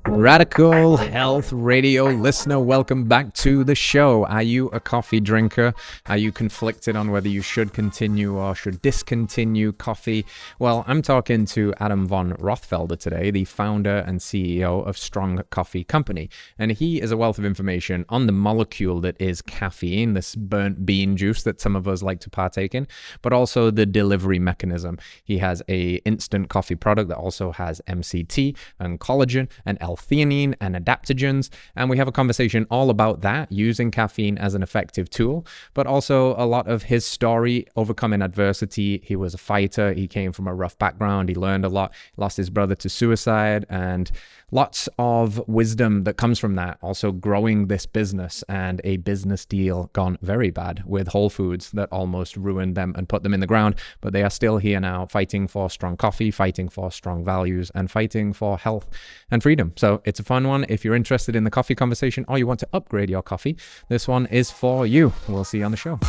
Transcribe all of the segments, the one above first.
Radical Health Radio listener, welcome back to the show. Are you a coffee drinker? Are you conflicted on whether you should continue or should discontinue coffee? Well, I'm talking to Adam Von Rothfelder today, the founder and CEO of Strong Coffee Company. And he is a wealth of information on the molecule that is caffeine, this burnt bean juice that some of us like to partake in, but also the delivery mechanism. He has a instant coffee product that also has MCT and collagen and L-theanine and adaptogens, and we have a conversation all about that, using caffeine as an effective tool, but also a lot of his story, overcoming adversity. He was a fighter, he came from a rough background, he learned a lot, lost his brother to suicide, and lots of wisdom that comes from that. Also growing this business, and a business deal gone very bad with Whole Foods that almost ruined them and put them in the ground, but they are still here now, fighting for strong coffee, fighting for strong values, and fighting for health and freedom. So it's a fun one. If you're interested in the coffee conversation or you want to upgrade your coffee, this one is for you. We'll see you on the show.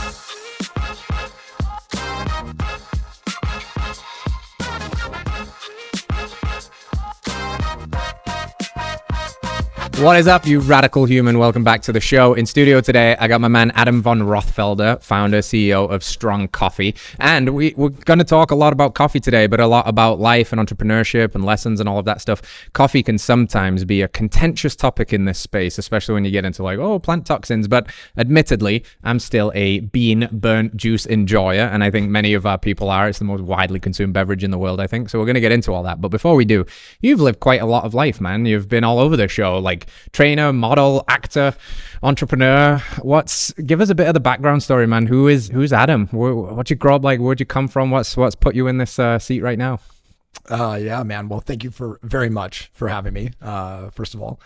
What is up, you radical human? Welcome back to the show. In studio today, I got my man Adam Von Rothfelder, founder, CEO of Strong Coffee. And we're going to talk a lot about coffee today, but a lot about life and entrepreneurship and lessons and all of that stuff. Coffee can sometimes be a contentious topic in this space, especially when you get into plant toxins. But admittedly, I'm still a bean burnt juice enjoyer, and I think many of our people are. It's the most widely consumed beverage in the world, I think. So we're going to get into all that. But before we do, you've lived quite a lot of life, man. You've been all over the show, like trainer, model, actor, entrepreneur. Give us a bit of the background story, man. Who's Adam? What'd you grow up like? Where'd you come from? What's put you in this seat right now? Yeah, man. Well, thank you very much for having me. First of all,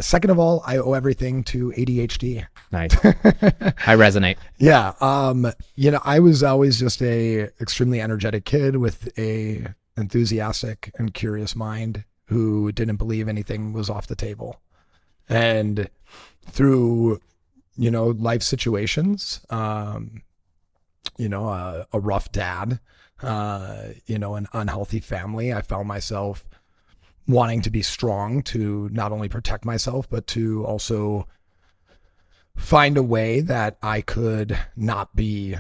second of all, I owe everything to ADHD. Nice. I resonate. Yeah. I was always just a extremely energetic kid with a enthusiastic and curious mind who didn't believe anything was off the table. And through, life situations, a rough dad, an unhealthy family, I found myself wanting to be strong to not only protect myself, but to also find a way that I could not be,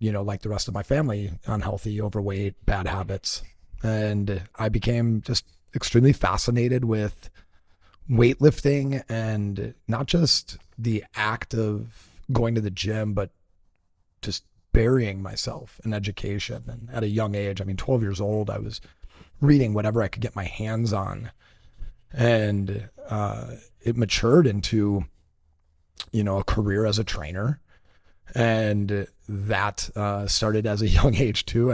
like the rest of my family, unhealthy, overweight, bad habits. And I became just extremely fascinated with weightlifting, and not just the act of going to the gym, but just burying myself in education. And at a young age, 12 years old, I was reading whatever I could get my hands on. And it matured into, a career as a trainer. And that started as a young age too.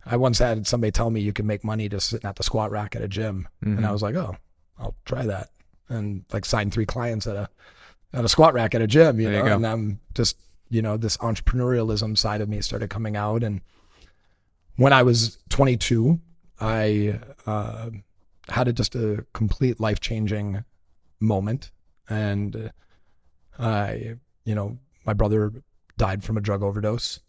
I once had somebody tell me you can make money just sitting at the squat rack at a gym. Mm-hmm. And I was like, oh, I'll try that. And signed 3 clients at a squat rack at a gym, you know, and I'm just, this entrepreneurialism side of me started coming out. And when I was 22, I had just a complete life-changing moment. And my brother died from a drug overdose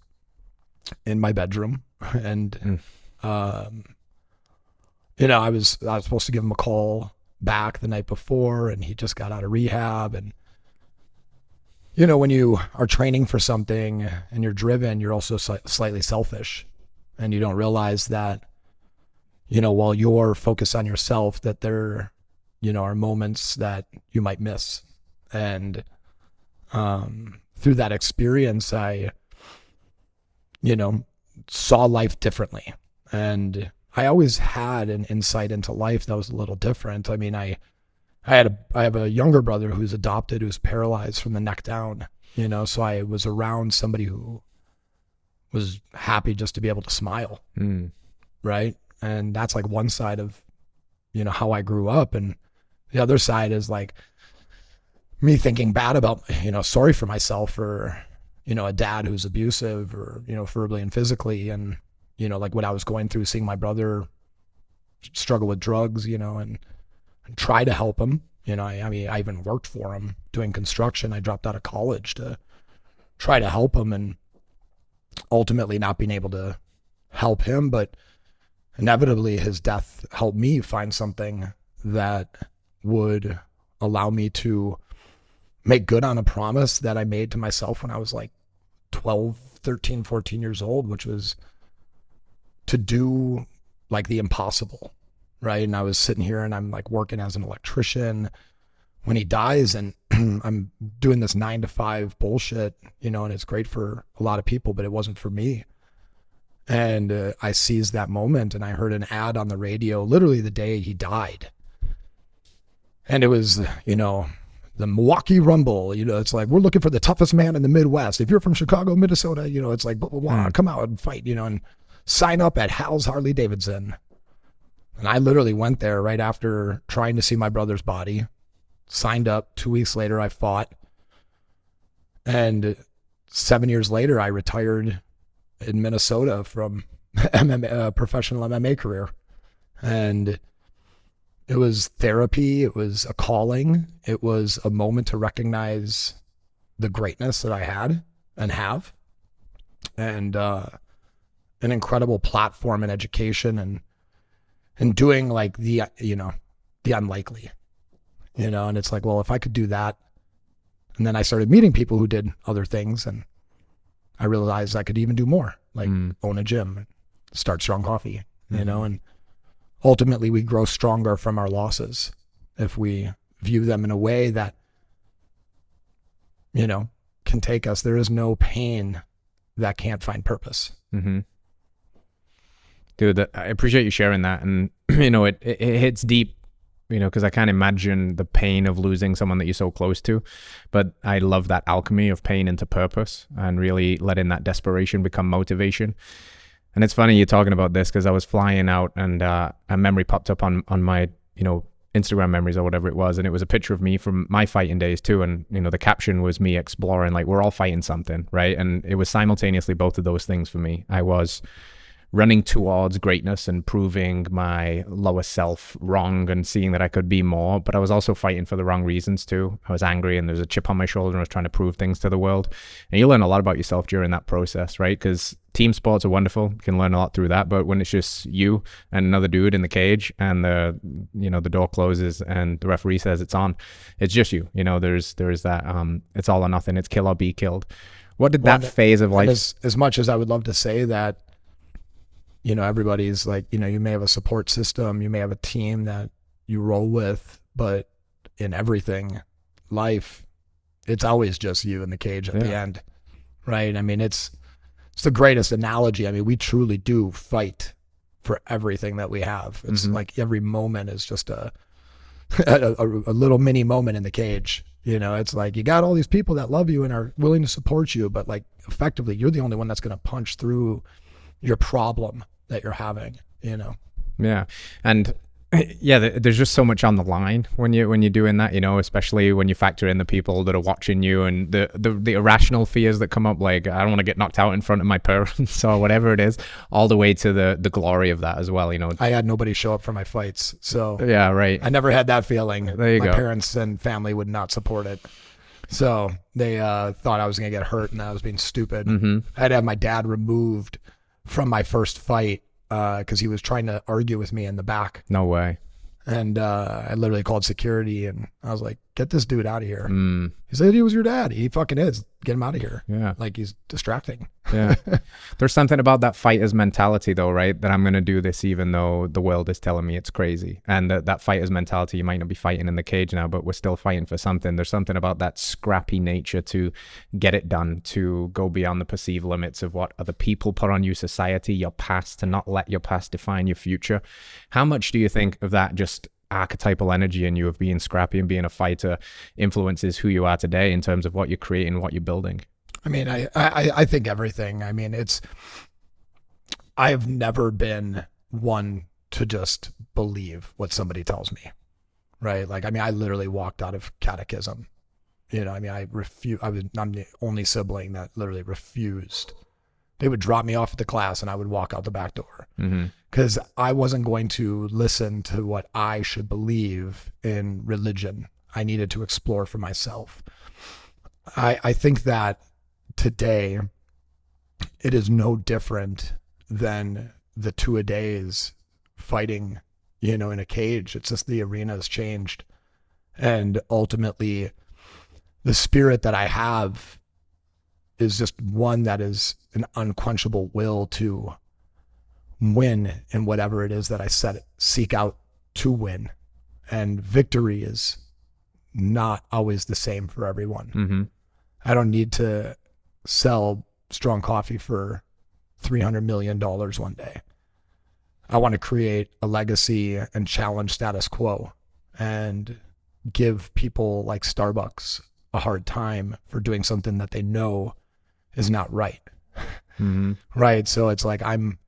in my bedroom. And, I was supposed to give him a call back the night before, and he just got out of rehab. And, when you are training for something and you're driven, you're also slightly selfish, and you don't realize that, while you're focused on yourself, that there, are moments that you might miss. And, through that experience, I, saw life differently. And I always had an insight into life that was a little different. I have a younger brother who's adopted, who's paralyzed from the neck down, so I was around somebody who was happy just to be able to smile. Right. And that's one side of, how I grew up. And the other side is me thinking bad about, sorry for myself for, a dad who's abusive or, verbally and physically. And, what I was going through, seeing my brother struggle with drugs, and try to help him. I even worked for him doing construction. I dropped out of college to try to help him, and ultimately not being able to help him. But inevitably his death helped me find something that would allow me to make good on a promise that I made to myself when I was like 12, 13, 14 years old, which was to do like the impossible, right? And I was sitting here and I'm like working as an electrician when he dies, and I'm doing this 9 to 5 bullshit, you know, and it's great for a lot of people, but it wasn't for me. And I seized that moment, and I heard an ad on the radio literally the day he died. And it was, you know, the Milwaukee Rumble, you know, it's like, we're looking for the toughest man in the Midwest. If you're from Chicago, Minnesota, you know, it's like, blah, blah, blah, come out and fight, you know, and sign up at Hal's Harley Davidson. And I literally went there right after trying to see my brother's body, signed up. 2 weeks later, I fought. And 7 years later, I retired in Minnesota from MMA, professional MMA career. And it was therapy. It was a calling. It was a moment to recognize the greatness that I had and have, and an incredible platform in education and doing like the, you know, the unlikely, you know, and it's like, well, if I could do that. And then I started meeting people who did other things, and I realized I could even do more, like own a gym, start Strong Coffee, you know, and ultimately we grow stronger from our losses if we view them in a way that, you know, can take us. There is no pain that can't find purpose. Mm-hmm. Dude, I appreciate you sharing that. And, you know, it hits deep, you know, because I can't imagine the pain of losing someone that you're so close to. But I love that alchemy of pain into purpose and really letting that desperation become motivation. And it's funny you're talking about this, because I was flying out and a memory popped up on my, you know, Instagram memories or whatever it was. And it was a picture of me from my fighting days too. And, you know, the caption was me exploring, like, we're all fighting something, right? And it was simultaneously both of those things for me. I was running towards greatness and proving my lower self wrong and seeing that I could be more, but I was also fighting for the wrong reasons too. I was angry and there's a chip on my shoulder and I was trying to prove things to the world. And you learn a lot about yourself during that process, right? Because team sports are wonderful. You can learn a lot through that, but when it's just you and another dude in the cage and the door closes and the referee says it's on, it's just you. You know, there's that it's all or nothing. It's kill or be killed. What did that phase of life? As much as I would love to say that, you know, everybody's like, you know, you may have a support system, you may have a team that you roll with, but in everything, life, it's always just you in the cage at the end, right? I mean, it's the greatest analogy. I mean, we truly do fight for everything that we have. It's like every moment is just a little mini moment in the cage. You know, it's like you got all these people that love you and are willing to support you, but like effectively, you're the only one that's going to punch through your problem that you're having, you know? Yeah. And yeah, there's just so much on the line when you're doing that, you know, especially when you factor in the people that are watching you and the irrational fears that come up, like, I don't want to get knocked out in front of my parents or whatever it is, all the way to the glory of that as well, you know. I had nobody show up for my fights, so yeah, right. I never had that feeling. There you go. My parents and family would not support it. So they thought I was going to get hurt and I was being stupid. I had to have my dad removed from my first fight because he was trying to argue with me in the back. No way. And I literally called security and I was like, get this dude out of here. He said, he was your dad. He fucking is. Get him out of here. Yeah. Like, he's distracting. Yeah. There's something about that fighter's mentality though, right? That I'm going to do this even though the world is telling me it's crazy. And that fighter's mentality, you might not be fighting in the cage now, but we're still fighting for something. There's something about that scrappy nature to get it done, to go beyond the perceived limits of what other people put on you, society, your past, to not let your past define your future. How much do you think of that just archetypal energy in you of being scrappy and being a fighter influences who you are today in terms of what you're creating, what you're building? I mean, I think everything. I mean, I've never been one to just believe what somebody tells me, right? Like, I mean, I literally walked out of catechism. You know, I mean, I'm the only sibling that literally refused. They would drop me off at the class and I would walk out the back door because I wasn't going to listen to what I should believe in religion. I needed to explore for myself. I think that today it is no different than the two-a-days fighting, in a cage. It's just the arena has changed. And ultimately, the spirit that I have is just one that is an unquenchable will to win in whatever it is that I seek out to win. And victory is not always the same for everyone. Mm-hmm. I don't need to sell strong coffee for $300 million one day. I want to create a legacy and challenge status quo and give people like Starbucks a hard time for doing something that they know is not right. Mm-hmm. Right. So it's like I'm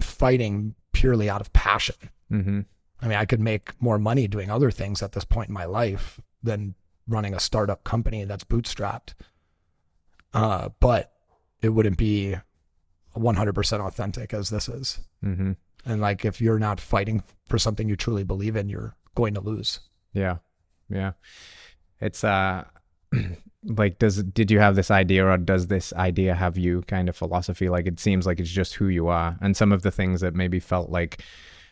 fighting purely out of passion. Mm-hmm. I mean, I could make more money doing other things at this point in my life than running a startup company that's bootstrapped. But it wouldn't be 100% authentic as this is. Mm-hmm. And like, if you're not fighting for something you truly believe in, you're going to lose. Yeah. Yeah. It's, like, did you have this idea, or does this idea have you kind of philosophy? Like, it seems like it's just who you are, and some of the things that maybe felt like,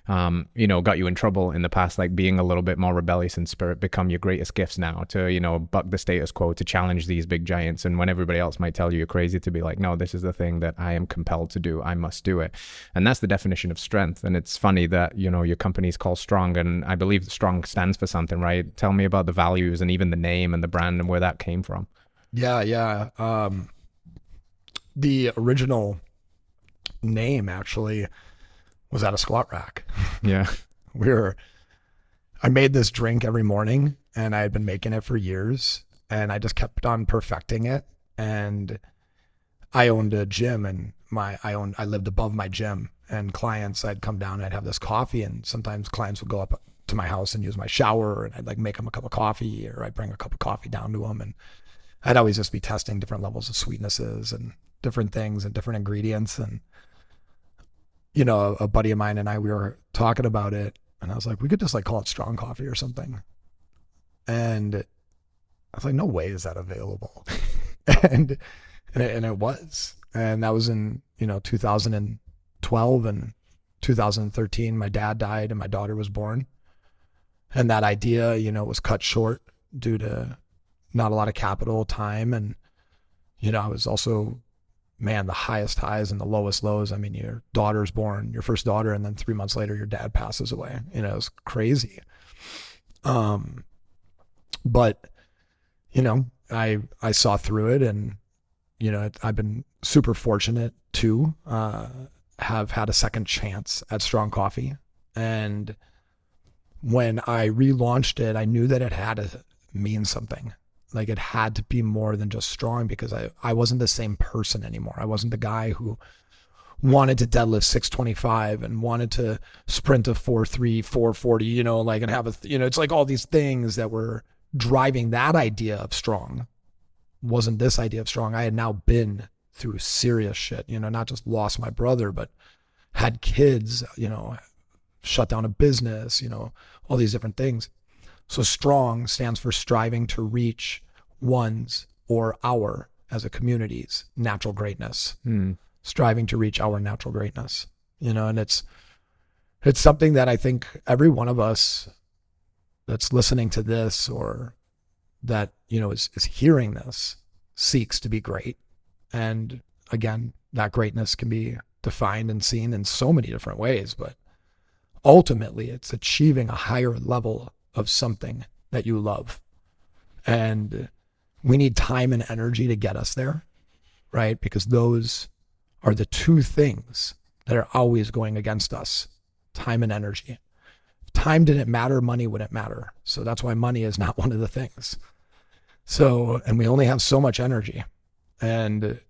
got you in trouble in the past, like being a little bit more rebellious in spirit, become your greatest gifts now to, buck the status quo, to challenge these big giants. And when everybody else might tell you you're crazy, to be like, no, this is the thing that I am compelled to do. I must do it. And that's the definition of strength. And it's funny that, your company's called Strong, and I believe Strong stands for something, right? Tell me about the values and even the name and the brand and where that came from. Yeah. The original name actually was at a squat rack. Yeah. I made this drink every morning, and I had been making it for years, and I just kept on perfecting it. And I owned a gym, and I lived above my gym, and clients, I'd come down and I'd have this coffee, and sometimes clients would go up to my house and use my shower, and I'd like make them a cup of coffee, or I'd bring a cup of coffee down to them. And I'd always just be testing different levels of sweetnesses and different things and different ingredients. And a buddy of mine and I, we were talking about it, and I was like, we could just like call it Strong Coffee or something. And I was like, no way is that available. and it was. And that was in, 2012 and 2013. My dad died and my daughter was born. And that idea, was cut short due to not a lot of capital, time. And, I was also, the highest highs and the lowest lows. I mean, your daughter's born, your first daughter, and then 3 months later, your dad passes away. It was crazy. But, I saw through it, and, I've been super fortunate to have had a second chance at Strong Coffee. And when I relaunched it, I knew that it had to mean something. Like, it had to be more than just strong, because I wasn't the same person anymore. I wasn't the guy who wanted to deadlift 625 and wanted to sprint a 4.3, 440, and have it's like all these things that were driving that idea of strong. Wasn't this idea of strong. I had now been through serious shit, not just lost my brother, but had kids, shut down a business, all these different things. So Strong stands for striving to reach one's or our, as a community's, natural greatness. Striving to reach our natural greatness, and it's something that I think every one of us that's listening to this, or that, is hearing this, seeks to be great. And again, that greatness can be defined and seen in so many different ways, but ultimately it's achieving a higher level of something that you love. And we need time and energy to get us there, right? Because those are the two things that are always going against us: time and energy. If time didn't matter, money wouldn't matter. So that's why money is not one of the things. So, and we only have so much energy. And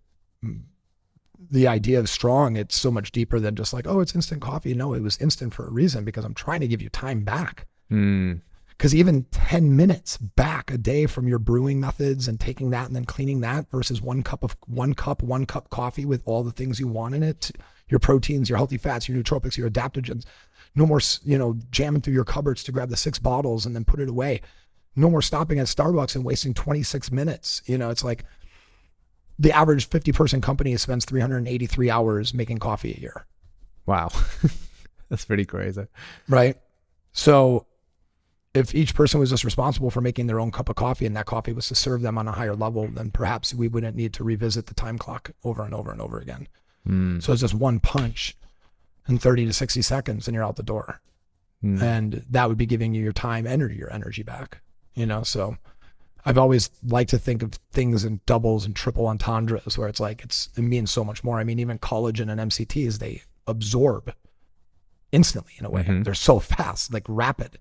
the idea of Strong, it's so much deeper than just like, oh, it's instant coffee. No, it was instant for a reason, because I'm trying to give you time back. Because even 10 minutes back a day from your brewing methods and taking that and then cleaning that, versus one cup coffee with all the things you want in it, your proteins, your healthy fats, your nootropics, your adaptogens. No more, jamming through your cupboards to grab the 6 bottles and then put it away. No more stopping at Starbucks and wasting 26 minutes. It's like the average 50-person company spends 383 hours making coffee a year. Wow. That's pretty crazy. Right. So if each person was just responsible for making their own cup of coffee and that coffee was to serve them on a higher level, then perhaps we wouldn't need to revisit the time clock over and over and over again. So it's just one punch in 30 to 60 seconds and you're out the door. And that would be giving you your time and your energy back, you know? So I've always liked to think of things in doubles and triple entendres where it's like, it means so much more. I mean, even collagen and MCTs, they absorb instantly in a way. They're so fast, like rapid.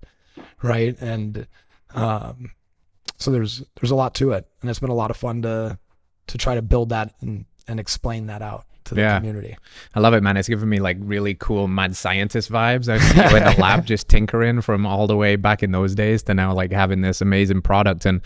Right. And so there's a lot to it. And it's been a lot of fun to try to build that and explain that out to the community. I love it, man. It's giving me like really cool mad scientist vibes. I was in the lab just tinkering from all the way back in those days to now like having this amazing product. And,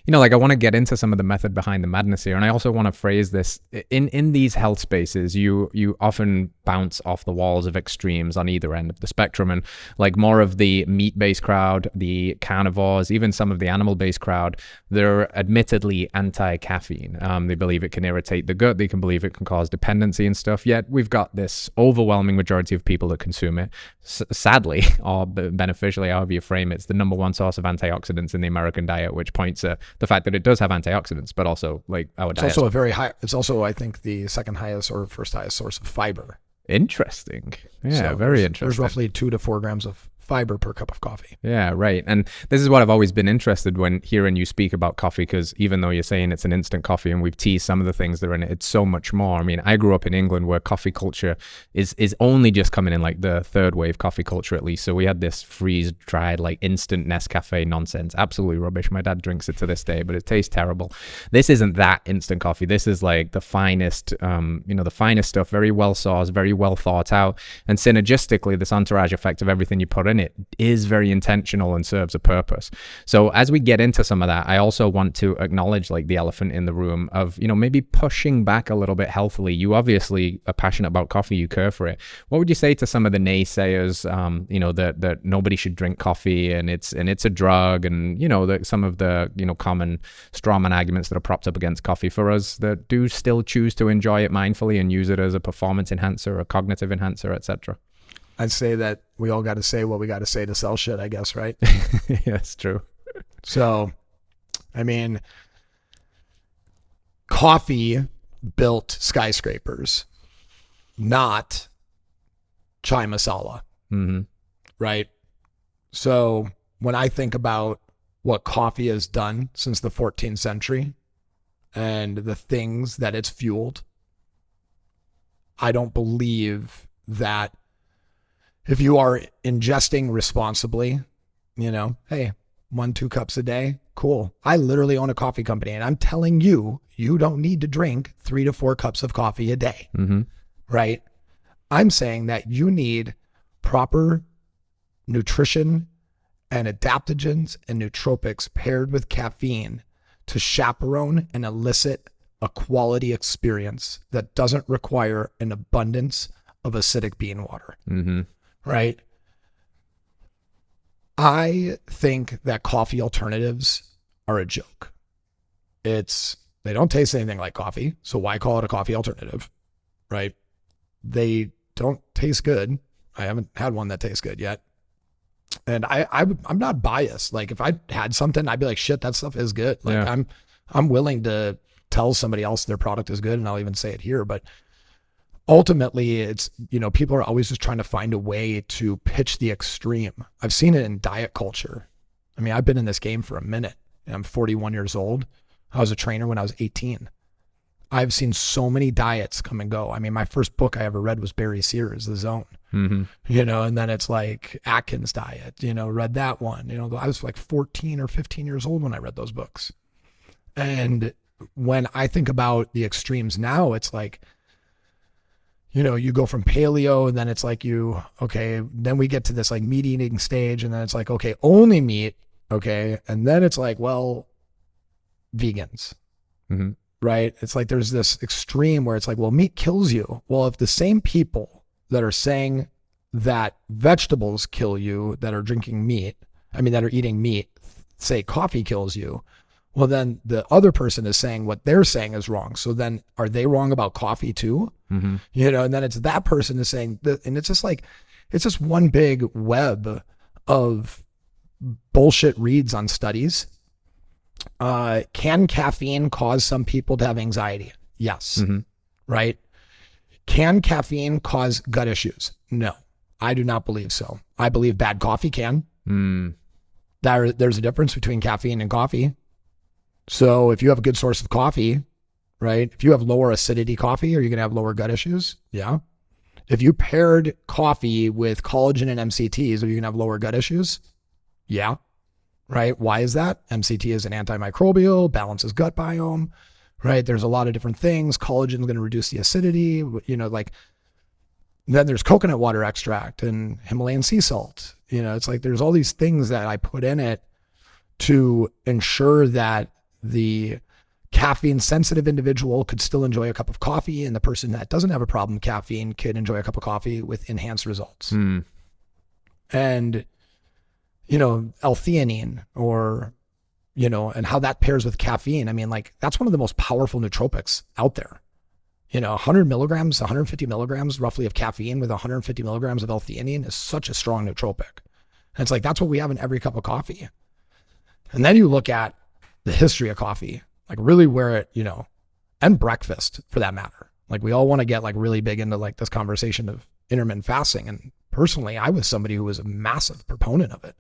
you know, like I want to get into some of the method behind the madness here. And I also want to phrase this in these health spaces, you often bounce off the walls of extremes on either end of the spectrum. And like more of the meat-based crowd, the carnivores, even some of the animal-based crowd, they're admittedly anti-caffeine. They believe it can irritate the gut. They can believe it can cause dependency and stuff. Yet we've got this overwhelming majority of people that consume it. Sadly, or beneficially, however you frame it, it's the number one source of antioxidants in the American diet, which points at the fact that it does have antioxidants, but also like our diet. It's also a very high, it's also, I think, the second highest or first highest source of fiber. Interesting. Yeah, so very interesting. There's roughly 2 to 4 grams of fiber per cup of coffee. Yeah, right. And this is what I've always been interested when hearing you speak about coffee, because even though you're saying it's an instant coffee and we've teased some of the things that are in it, it's so much more. I mean, I grew up in England where coffee culture is only just coming in, like the third wave coffee culture at least. So we had this freeze-dried, like instant Nescafe nonsense. Absolutely rubbish. My dad drinks it to this day, but it tastes terrible. This isn't that instant coffee. This is like the finest, the finest stuff, very well sourced, very well thought out. And synergistically, this entourage effect of everything you put in it is very intentional and serves a purpose. So as we get into some of that, I also want to acknowledge like the elephant in the room of, maybe pushing back a little bit healthily. You obviously are passionate about coffee, you care for it. What would you say to some of the naysayers, that nobody should drink coffee and it's a drug, and some of the common strawman arguments that are propped up against coffee for us that do still choose to enjoy it mindfully and use it as a performance enhancer, a cognitive enhancer, etc.? I'd say that we all got to say what we got to say to sell shit, I guess, right? Yeah, it's true. So, I mean, coffee built skyscrapers, not chai masala, right? So when I think about what coffee has done since the 14th century and the things that it's fueled, I don't believe that if you are ingesting responsibly, hey, 1-2 cups a day, cool. I literally own a coffee company and I'm telling you, you don't need to drink 3 to 4 cups of coffee a day, right? I'm saying that you need proper nutrition and adaptogens and nootropics paired with caffeine to chaperone and elicit a quality experience that doesn't require an abundance of acidic bean water. Right? I think that coffee alternatives are a joke. They don't taste anything like coffee, so why call it a coffee alternative? Right? They don't taste good. I haven't had one that tastes good yet. And I'm not biased. Like if I had something, I'd be like, shit, that stuff is good. Like I'm willing to tell somebody else their product is good, and I'll even say it here, but ultimately, it's, people are always just trying to find a way to pitch the extreme. I've seen it in diet culture. I mean, I've been in this game for a minute. I'm 41 years old. I was a trainer when I was 18. I've seen so many diets come and go. I mean, my first book I ever read was Barry Sears, The Zone, and then it's like Atkins diet, read that one. I was like 14 or 15 years old when I read those books. And when I think about the extremes now, it's like, you go from paleo and then it's like then we get to this like meat eating stage and then it's like, okay, only meat. Okay. And then it's like, well, vegans, right? It's like, there's this extreme where it's like, well, meat kills you. Well, if the same people that are saying that vegetables kill you, that are drinking meat, that are eating meat, say coffee kills you, well, then the other person is saying what they're saying is wrong. So then are they wrong about coffee too? And then it's that person is saying that, and it's just like, It's just one big web of bullshit reads on studies. Can caffeine cause some people to have anxiety? Yes. Right? Can caffeine cause gut issues? No, I do not believe so. I believe bad coffee can. There's a difference between caffeine and coffee. So if you have a good source of coffee, right? If you have lower acidity coffee, are you going to have lower gut issues? Yeah. If you paired coffee with collagen and MCTs, are you going to have lower gut issues? Yeah. Right? Why is that? MCT is an antimicrobial, balances gut biome, right? There's a lot of different things. Collagen is going to reduce the acidity, like then there's coconut water extract and Himalayan sea salt. It's like there's all these things that I put in it to ensure that the caffeine sensitive individual could still enjoy a cup of coffee, and the person that doesn't have a problem with caffeine could enjoy a cup of coffee with enhanced results. And, L-theanine or, and how that pairs with caffeine. I mean, like that's one of the most powerful nootropics out there. 100 milligrams, 150 milligrams roughly of caffeine with 150 milligrams of L-theanine is such a strong nootropic. And it's like, that's what we have in every cup of coffee. And then you look at the history of coffee, like really where it, and breakfast for that matter. Like we all want to get like really big into like this conversation of intermittent fasting. And personally, I was somebody who was a massive proponent of it.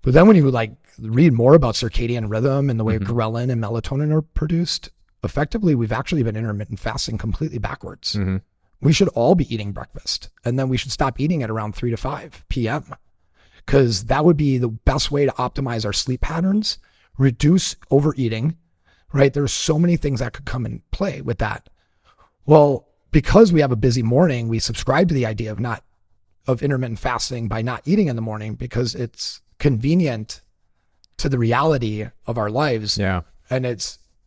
But then when you like read more about circadian rhythm and the way ghrelin and melatonin are produced, effectively, we've actually been intermittent fasting completely backwards. We should all be eating breakfast, and then we should stop eating at around 3 to 5 p.m. because that would be the best way to optimize our sleep patterns, reduce overeating, right? There's so many things that could come in play with that. Well, because we have a busy morning, we subscribe to the idea of intermittent fasting by not eating in the morning because it's convenient to the reality of our lives. Yeah.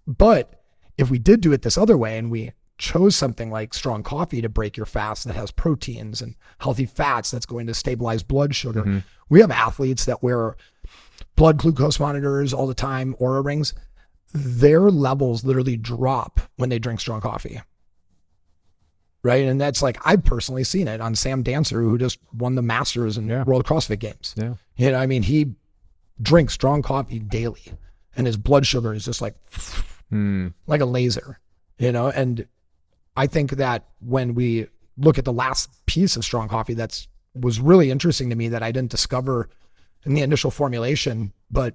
But if we did do it this other way and we chose something like strong coffee to break your fast that has proteins and healthy fats that's going to stabilize blood sugar. We have athletes that wear blood glucose monitors all the time, Oura rings. Their levels literally drop when they drink strong coffee. Right. And that's like, I've personally seen it on Sam Dancer, who just won the Masters and World CrossFit Games. Yeah. He drinks strong coffee daily and his blood sugar is just like a laser, and I think that when we look at the last piece of strong coffee, was really interesting to me that I didn't discover in the initial formulation, but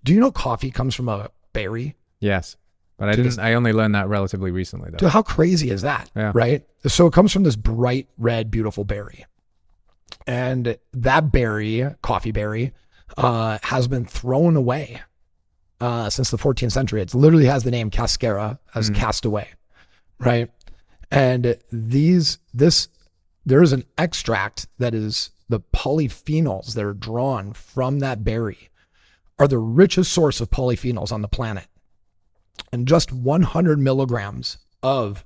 do you know coffee comes from a berry? Yes. But I only learned that relatively recently though. Dude, how crazy is that? Yeah. Right. So it comes from this bright red, beautiful berry. And that berry, coffee berry, has been thrown away since the 14th century. It literally has the name cascara, as cast away, right? And there is an extract that is the polyphenols that are drawn from that berry are the richest source of polyphenols on the planet. And just 100 milligrams of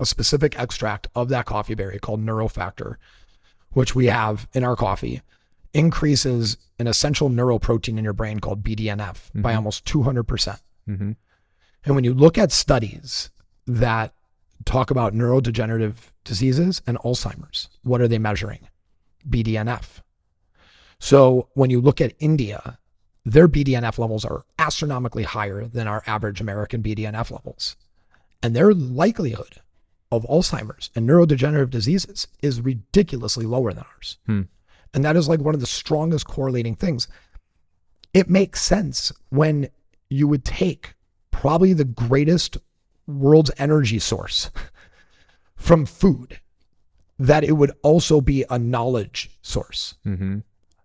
a specific extract of that coffee berry called neurofactor, which we have in our coffee, increases an essential neuroprotein in your brain called BDNF by almost 200%. And when you look at studies that talk about neurodegenerative diseases and Alzheimer's, what are they measuring? BDNF. So when you look at India, their BDNF levels are astronomically higher than our average American BDNF levels. And their likelihood of Alzheimer's and neurodegenerative diseases is ridiculously lower than ours. And that is like one of the strongest correlating things. It makes sense when you would take probably the greatest world's energy source from food, that it would also be a knowledge source,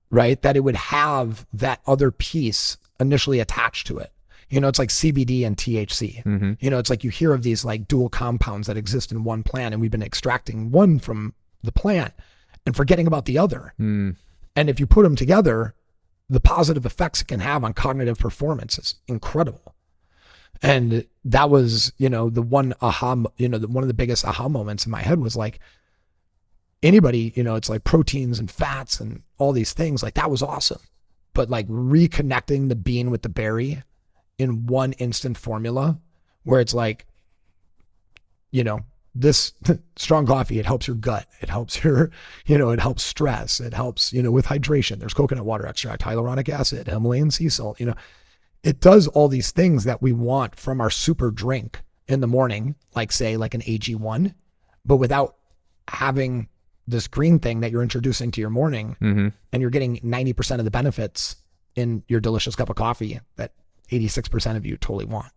right? That it would have that other piece initially attached to it. It's like CBD and THC. It's like you hear of these like dual compounds that exist in one plant, and we've been extracting one from the plant and forgetting about the other. And if you put them together, the positive effects it can have on cognitive performance is incredible. And that was, the one one of the biggest aha moments in my head was like, anybody, it's like proteins and fats and all these things, like that was awesome. But like reconnecting the bean with the berry in one instant formula where it's like, this strong coffee, it helps your gut. It helps your, it helps stress. It helps, with hydration. There's coconut water extract, hyaluronic acid, Himalayan sea salt, it does all these things that we want from our super drink in the morning, like say like an AG1, but without having this green thing that you're introducing to your morning, and you're getting 90% of the benefits in your delicious cup of coffee that 86% of you totally want.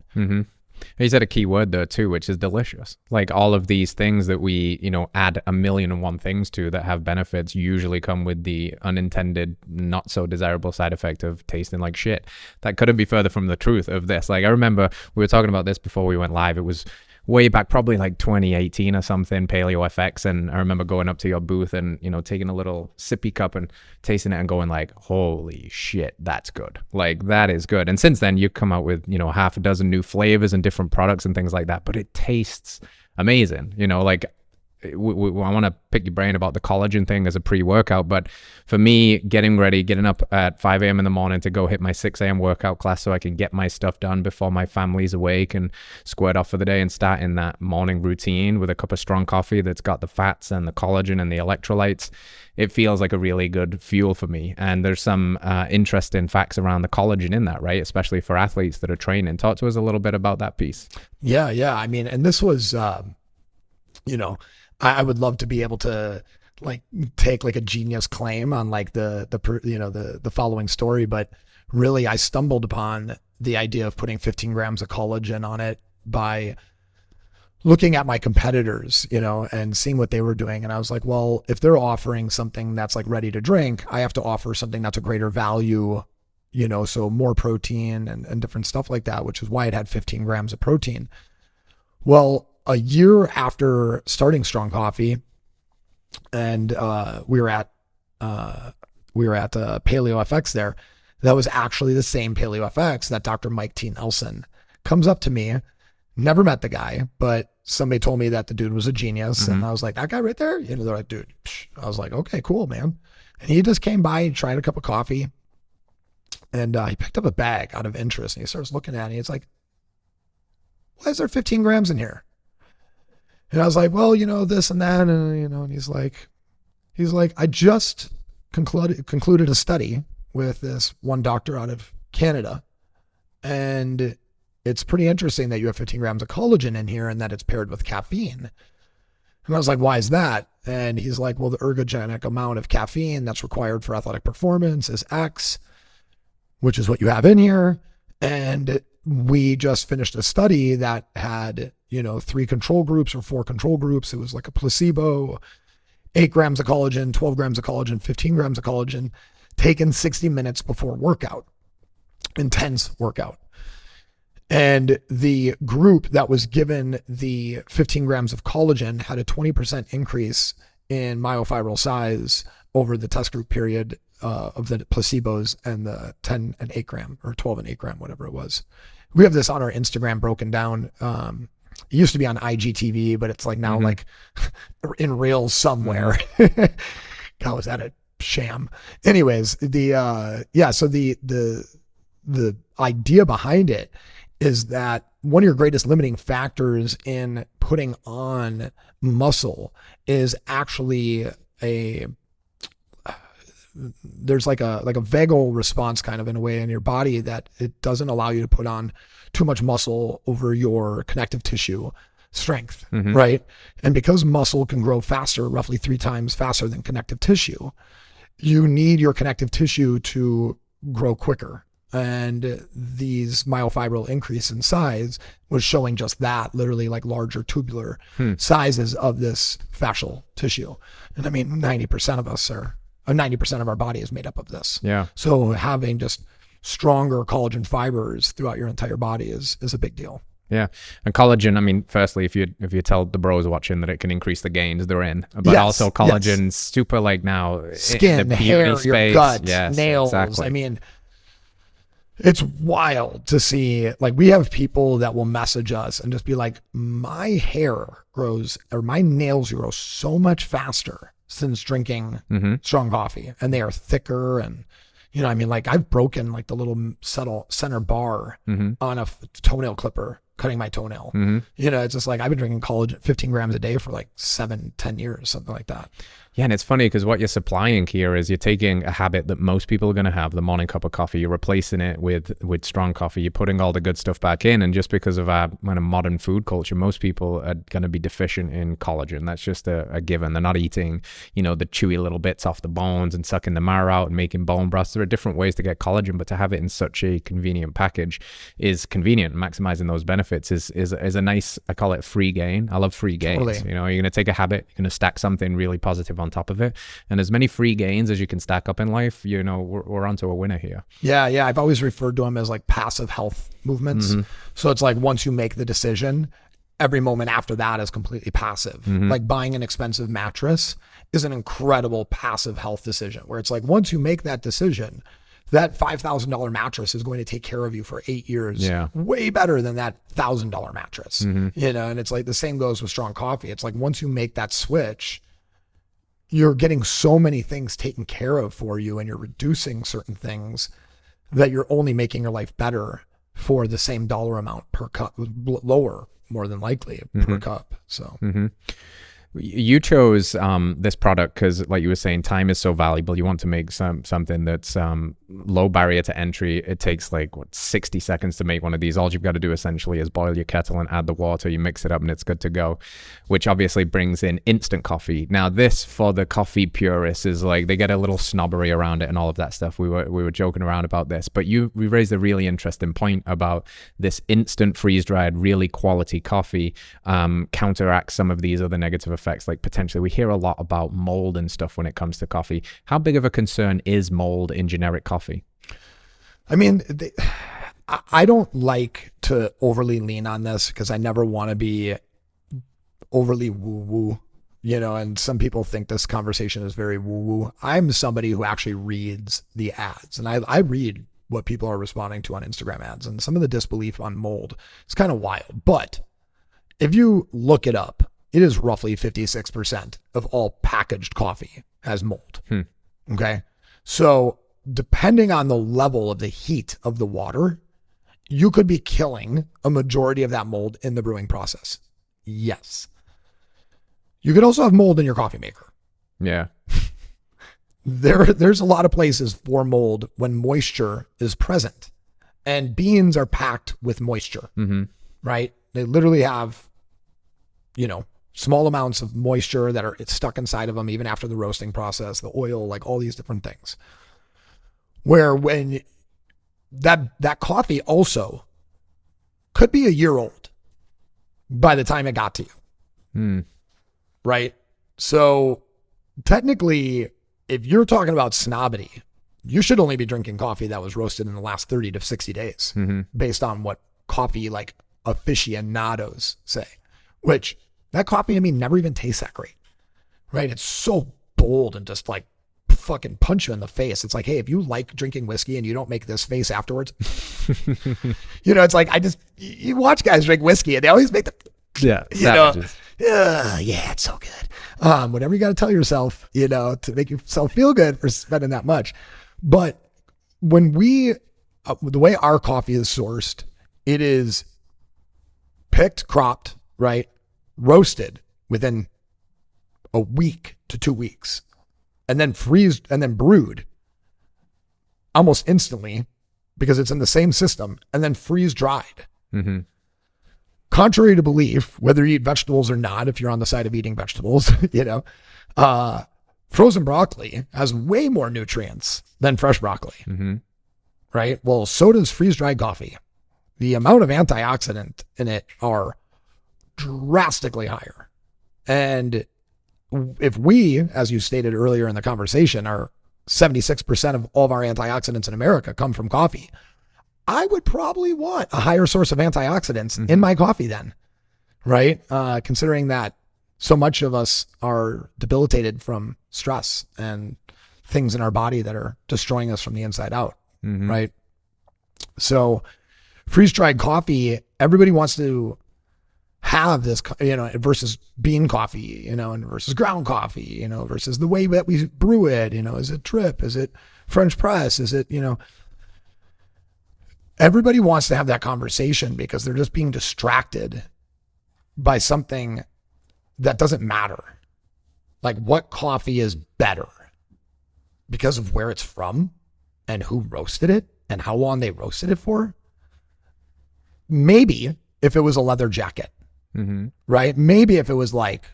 You said a key word there too, which is delicious. Like all of these things that we, add 1,000,001 things to that have benefits usually come with the unintended, not so desirable side effect of tasting like shit. That couldn't be further from the truth of this. Like I remember we were talking about this before we went live. It was way back, probably like 2018 or something, Paleo FX. And I remember going up to your booth and, taking a little sippy cup and tasting it and going like, holy shit, that's good. Like that is good. And since then you've come out with, half a dozen new flavors and different products and things like that, but it tastes amazing. Like I want to pick your brain about the collagen thing as a pre-workout, but for me, getting up at 5 a.m. in the morning to go hit my 6 a.m. workout class so I can get my stuff done before my family's awake and squared off for the day, and start in that morning routine with a cup of strong coffee that's got the fats and the collagen and the electrolytes, it feels like a really good fuel for me. And there's some interesting facts around the collagen in that, right? Especially for athletes that are training. Talk to us a little bit about that piece. Yeah. I mean, and this was, I would love to be able to like take like a genius claim on like the following story, but really I stumbled upon the idea of putting 15 grams of collagen on it by looking at my competitors, and seeing what they were doing. And I was like, well, if they're offering something that's like ready to drink, I have to offer something that's a greater value, so more protein and different stuff like that, which is why it had 15 grams of protein. Well, a year after starting Strong Coffee, and we were at Paleo FX there, that was actually the same Paleo FX that Dr. Mike T. Nelson comes up to me. Never met the guy, but somebody told me that the dude was a genius. And I was like, that guy right there? They're like, dude. I was like, okay, cool, man. And he just came by and tried a cup of coffee. And he picked up a bag out of interest. And he starts looking at it. He's like, why is there 15 grams in here? And I was like, well, this and that. And, and he's like, I just concluded a study with this one doctor out of Canada. And it's pretty interesting that you have 15 grams of collagen in here and that it's paired with caffeine. And I was like, why is that? And he's like, well, the ergogenic amount of caffeine that's required for athletic performance is X, which is what you have in here. And we just finished a study that had, 3 control groups or 4 control groups. It was like a placebo, 8 grams of collagen, 12 grams of collagen, 15 grams of collagen, taken 60 minutes before workout, intense workout. And the group that was given the 15 grams of collagen had a 20% increase in myofibril size over the test group period of the placebos and the 10 and 8 gram or 12 and 8 gram, whatever it was. We have this on our Instagram broken down. It used to be on IGTV, but it's like now like in Reels somewhere. God, was that a sham? Anyways, so the idea behind it is that one of your greatest limiting factors in putting on muscle is actually there's like a vagal response kind of in a way in your body that it doesn't allow you to put on too much muscle over your connective tissue strength, right? And because muscle can grow faster, roughly 3 times faster than connective tissue, you need your connective tissue to grow quicker. And these myofibril increase in size was showing just that, literally like larger tubular sizes of this fascial tissue. And I mean, 90% of our body is made up of this. Yeah. So having just stronger collagen fibers throughout your entire body is a big deal. Yeah. And collagen, I mean, firstly, if you tell the bros watching that it can increase the gains they're in, but also collagen, super like now, skin, hair, your gut, nails. Exactly. I mean, it's wild to see, like we have people that will message us and just be like, my hair grows or my nails grow so much faster since drinking strong coffee, and they are thicker. And, I mean, like I've broken like the little subtle center bar on a toenail clipper cutting my toenail. Mm-hmm. You know, it's just like I've been drinking collagen 15 grams a day for like 7-10 years, something like that. Yeah, and it's funny because what you're supplying here is you're taking a habit that most people are going to have, the morning cup of coffee, you're replacing it with strong coffee, you're putting all the good stuff back in, and just because of our kind of modern food culture, most people are going to be deficient in collagen. That's just a given. They're not eating, you know, the chewy little bits off the bones and sucking the marrow out and making bone broths. There are different ways to get collagen, but to have it in such a convenient package is convenient. Maximizing those benefits is a nice, I call it free gain. I love free gains. Totally. You know, you're going to take a habit, you're going to stack something really positive on top of it, and as many free gains as you can stack up in life, you know, we're onto a winner here. Yeah, I've always referred to them as like passive health movements. Mm-hmm. So it's like once you make the decision, every moment after that is completely passive. Mm-hmm. Like buying an expensive mattress is an incredible passive health decision, where it's like once you make that decision, that $5,000 mattress is going to take care of you for 8 years. Yeah. Way better than that $1,000 mattress. Mm-hmm. You know, and it's like the same goes with strong coffee. It's like once you make that switch, you're getting so many things taken care of for you, and you're reducing certain things that you're only making your life better for the same dollar amount per cup, lower more than likely per cup. So you chose this product because, like you were saying, time is so valuable. You want to make something that's low barrier to entry. It takes like 60 seconds to make one of these. All you've got to do essentially is boil your kettle and add the water. You mix it up and it's good to go, which obviously brings in instant coffee. Now this, for the coffee purists, is like they get a little snobbery around it and all of that stuff. We were joking around about this, but we raised a really interesting point about this instant freeze-dried, really quality coffee counteracts some of these other negative effects. Like potentially, we hear a lot about mold and stuff when it comes to coffee. How big of a concern is mold in generic coffee? I mean, I don't like to overly lean on this because I never want to be overly woo-woo, you know, and some people think this conversation is very woo-woo. I'm somebody who actually reads the ads, and I read what people are responding to on Instagram ads, and some of the disbelief on mold is kind of wild. But if you look it up, it is roughly 56% of all packaged coffee has mold. Okay. So depending on the level of the heat of the water, you could be killing a majority of that mold in the brewing process. Yes. You could also have mold in your coffee maker. Yeah. There's a lot of places for mold when moisture is present, and beans are packed with moisture, right? They literally have, you know, small amounts of moisture that are stuck inside of them, even after the roasting process, the oil, like all these different things. Where when that coffee also could be a year old by the time it got to you. Right? So technically, if you're talking about snobbery, you should only be drinking coffee that was roasted in the last 30 to 60 days, based on what coffee like aficionados say, which that coffee to me never even tastes that great, right? It's so bold and just like fucking punch you in the face. It's like, hey, if you like drinking whiskey and you don't make this face afterwards, you know, it's like, you watch guys drink whiskey and they always make the, savages. Yeah, it's so good. Whatever you got to tell yourself, you know, to make yourself feel good for spending that much. But when the way our coffee is sourced, it is picked, cropped, right? Roasted within a week to 2 weeks, and then freezed and then brewed almost instantly because it's in the same system, and then freeze dried. Contrary to belief, whether you eat vegetables or not, if you're on the side of eating vegetables, you know, frozen broccoli has way more nutrients than fresh broccoli, right? Well, so does freeze-dried coffee. The amount of antioxidant in it are drastically higher. And if we, as you stated earlier in the conversation, are 76% of all of our antioxidants in America come from coffee, I would probably want a higher source of antioxidants in my coffee then, right? Considering that so much of us are debilitated from stress and things in our body that are destroying us from the inside out, right? So freeze-dried coffee, everybody wants to have this, you know, versus bean coffee, you know, and versus ground coffee, you know, versus the way that we brew it, you know, is it drip? Is it French press? Is it, you know, everybody wants to have that conversation because they're just being distracted by something that doesn't matter. Like, what coffee is better because of where it's from and who roasted it and how long they roasted it for? Maybe if it was a leather jacket, right? Maybe if it was like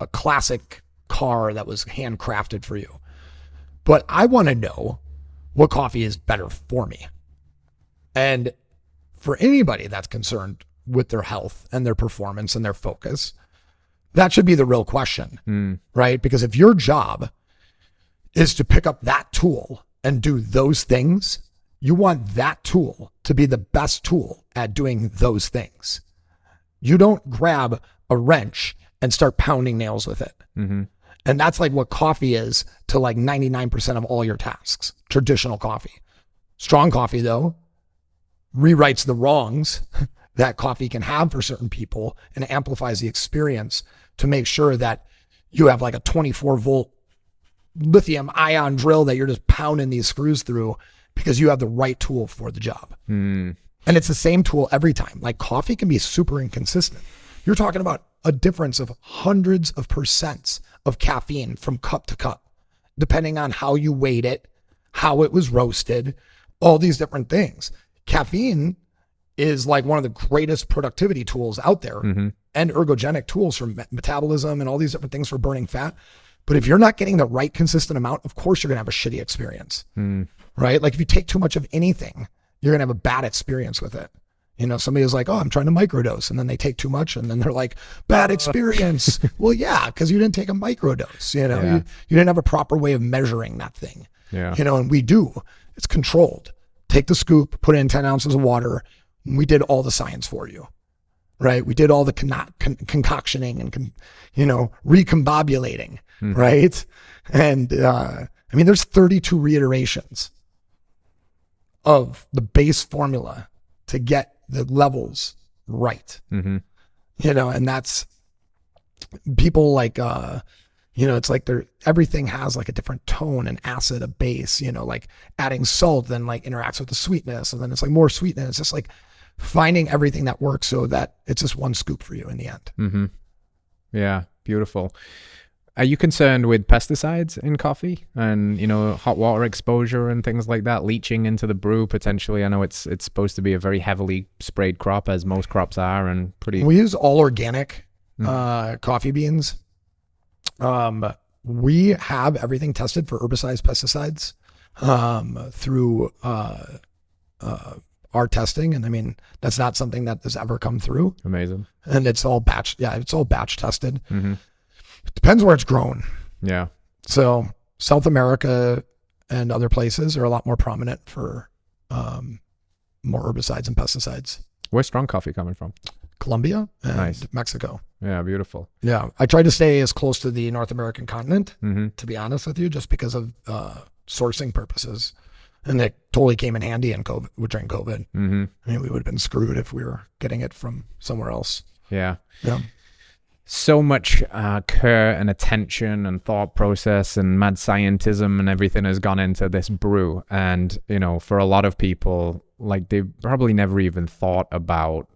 a classic car that was handcrafted for you. But I want to know what coffee is better for me. And for anybody that's concerned with their health and their performance and their focus, that should be the real question, right? Because if your job is to pick up that tool and do those things, you want that tool to be the best tool at doing those things. You don't grab a wrench and start pounding nails with it. And that's like what coffee is to like 99% of all your tasks, traditional coffee. Strong coffee, though, rewrites the wrongs that coffee can have for certain people and amplifies the experience to make sure that you have like a 24-volt lithium ion drill that you're just pounding these screws through because you have the right tool for the job. And it's the same tool every time. Like, coffee can be super inconsistent. You're talking about a difference of hundreds of percents of caffeine from cup to cup, depending on how you weighed it, how it was roasted, all these different things. Caffeine is like one of the greatest productivity tools out there and ergogenic tools for metabolism and all these different things for burning fat. But if you're not getting the right consistent amount, of course you're going to have a shitty experience, right? Like, if you take too much of anything, you're going to have a bad experience with it. You know, somebody is like, oh, I'm trying to microdose. And then they take too much and then they're like, bad experience. Well, yeah, because you didn't take a microdose. You know, you didn't have a proper way of measuring that thing. You know, and we do. It's controlled. Take the scoop, put in 10 ounces of water. We did all the science for you, right? We did all the concoctioning and, recombobulating, right? And I mean, there's 32 reiterations of the base formula to get the levels right, and that's people like, it's like everything has like a different tone, an acid, a base, like adding salt then like interacts with the sweetness. And then it's like more sweetness. It's just like finding everything that works so that it's just one scoop for you in the end. Yeah. Beautiful. Are you concerned with pesticides in coffee and, hot water exposure and things like that, leaching into the brew potentially? I know it's supposed to be a very heavily sprayed crop, as most crops are, and pretty... We use all organic coffee beans. We have everything tested for herbicides, pesticides through our testing. And I mean, that's not something that has ever come through. Amazing. And it's all batch. Yeah, it's all batch tested. It depends where it's grown. Yeah. So South America and other places are a lot more prominent for more herbicides and pesticides. Where's strong coffee coming from? Colombia and Mexico. Yeah, beautiful. Yeah, I try to stay as close to the North American continent, to be honest with you, just because of sourcing purposes. And it totally came in handy during COVID. I mean, we would have been screwed if we were getting it from somewhere else. Yeah. Yeah. So much care and attention and thought process and mad scientism and everything has gone into this brew. And, for a lot of people, like, they probably never even thought about,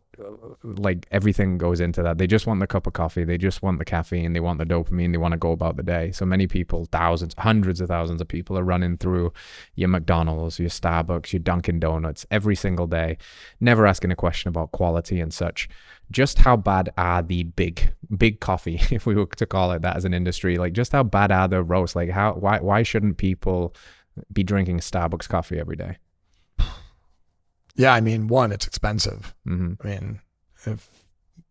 like, everything goes into that. They just want the cup of coffee. They just want the caffeine. They want the dopamine. They want to go about the day. So many people, thousands, hundreds of thousands of people are running through your McDonald's, your Starbucks, your Dunkin' Donuts every single day, never asking a question about quality and such. Just how bad are the big coffee, if we were to call it that as an industry? Like, just how bad are the roasts? Like, why shouldn't people be drinking Starbucks coffee every day? Yeah, I mean, one, it's expensive. I mean, if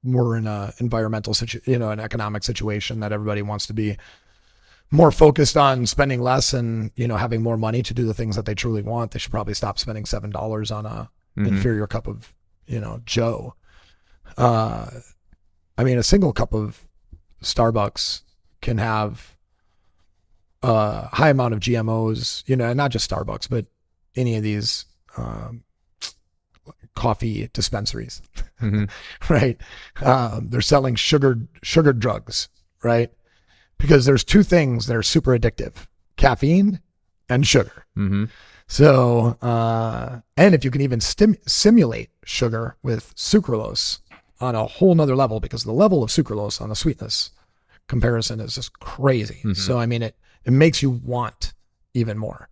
we're in an environmental an economic situation that everybody wants to be more focused on spending less and, having more money to do the things that they truly want, they should probably stop spending $7 on a inferior cup of, Joe. I mean, a single cup of Starbucks can have a high amount of GMOs, and not just Starbucks, but any of these coffee dispensaries, right? They're selling sugared drugs, right? Because there's two things that are super addictive: caffeine and sugar. So, and if you can even simulate sugar with sucralose on a whole nother level, because the level of sucralose on the sweetness comparison is just crazy. So, I mean, it makes you want even more.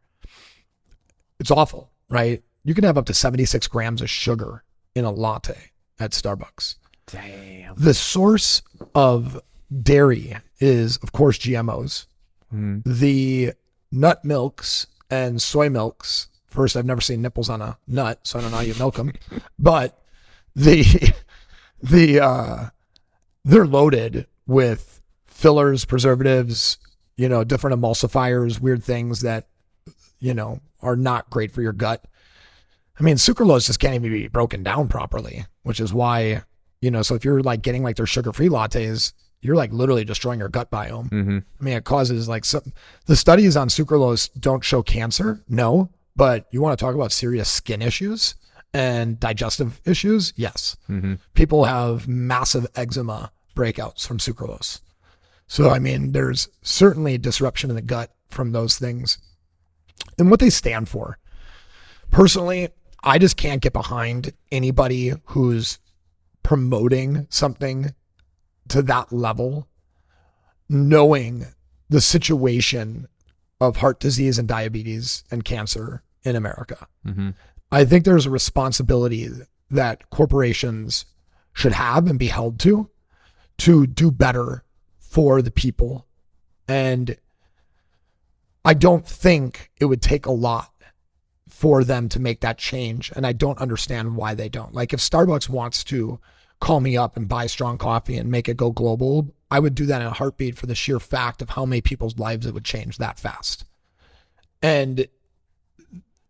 It's awful, right? You can have up to 76 grams of sugar in a latte at Starbucks. Damn. The source of dairy is, of course, GMOs. The nut milks and soy milks. First, I've never seen nipples on a nut, so I don't know how you milk them. But they're loaded with fillers, preservatives, different emulsifiers, weird things that, are not great for your gut. I mean, sucralose just can't even be broken down properly, which is why, so if you're like getting like their sugar-free lattes, you're like literally destroying your gut biome. I mean, it causes like the studies on sucralose don't show cancer. No, but you want to talk about serious skin issues and digestive issues. Yes. People have massive eczema breakouts from sucralose. So, I mean, there's certainly disruption in the gut from those things and what they stand for. Personally, I just can't get behind anybody who's promoting something to that level, knowing the situation of heart disease and diabetes and cancer in America. I think there's a responsibility that corporations should have and be held to do better for the people. And I don't think it would take a lot for them to make that change. And I don't understand why they don't. Like if Starbucks wants to call me up and buy strong coffee and make it go global, I would do that in a heartbeat for the sheer fact of how many people's lives it would change that fast. And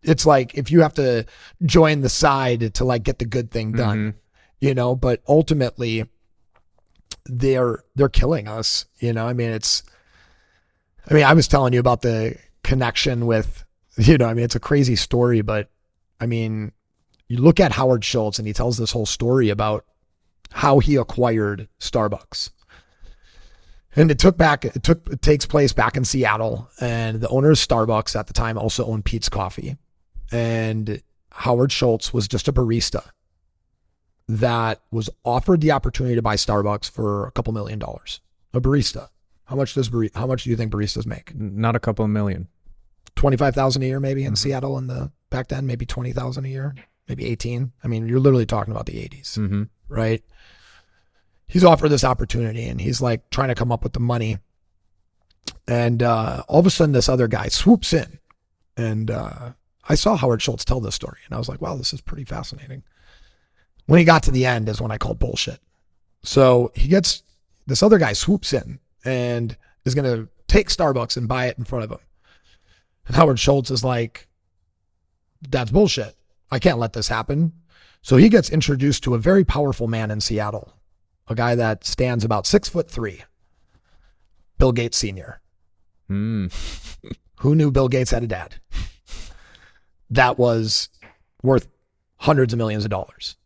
it's like, if you have to join the side to like get the good thing done, but ultimately they're killing us. I mean, I was telling you about the connection with, it's a crazy story, but I mean, you look at Howard Schultz and he tells this whole story about how he acquired Starbucks. And it takes place back in Seattle, and the owner of Starbucks at the time also owned Pete's Coffee. And Howard Schultz was just a barista that was offered the opportunity to buy Starbucks for a couple $1 million. A barista. How much do you think baristas make? Not a couple of million. 25,000 a year maybe in Seattle back then, maybe 20,000 a year, maybe 18. I mean, you're literally talking about the 80s, right? He's offered this opportunity and he's like trying to come up with the money. And all of a sudden this other guy swoops in, and I saw Howard Schultz tell this story and I was like, wow, this is pretty fascinating. When he got to the end is when I called bullshit. So this other guy swoops in and is going to take Starbucks and buy it in front of him. And Howard Schultz is like, that's bullshit. I can't let this happen. So he gets introduced to a very powerful man in Seattle, a guy that stands about 6'3", Bill Gates Sr. Who knew Bill Gates had a dad that was worth hundreds of millions of dollars?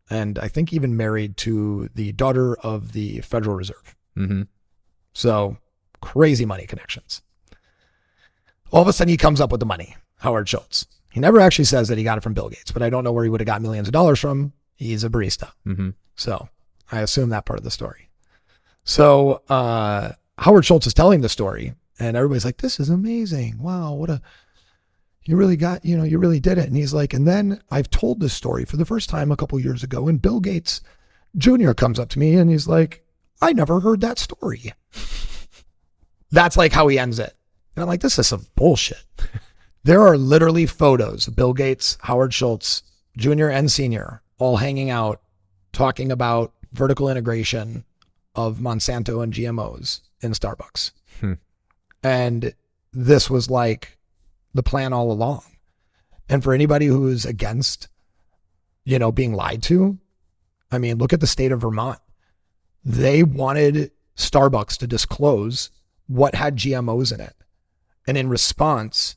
And I think even married to the daughter of the Federal Reserve. So crazy money connections. All of a sudden he comes up with the money, Howard Schultz. He never actually says that he got it from Bill Gates, but I don't know where he would have got millions of dollars from. He's a barista. So I assume that part of the story. So Howard Schultz is telling the story and everybody's like, this is amazing. Wow, you really did it. And he's like, and then I've told this story for the first time a couple years ago, and Bill Gates Jr. comes up to me and he's like, I never heard that story. That's like how he ends it. And I'm like, this is some bullshit. There are literally photos of Bill Gates, Howard Schultz, Jr. and Sr. all hanging out, talking about vertical integration of Monsanto and GMOs in Starbucks. And this was like the plan all along. And for anybody who's against, being lied to, I mean, look at the state of Vermont. They wanted Starbucks to disclose what had GMOs in it. And in response,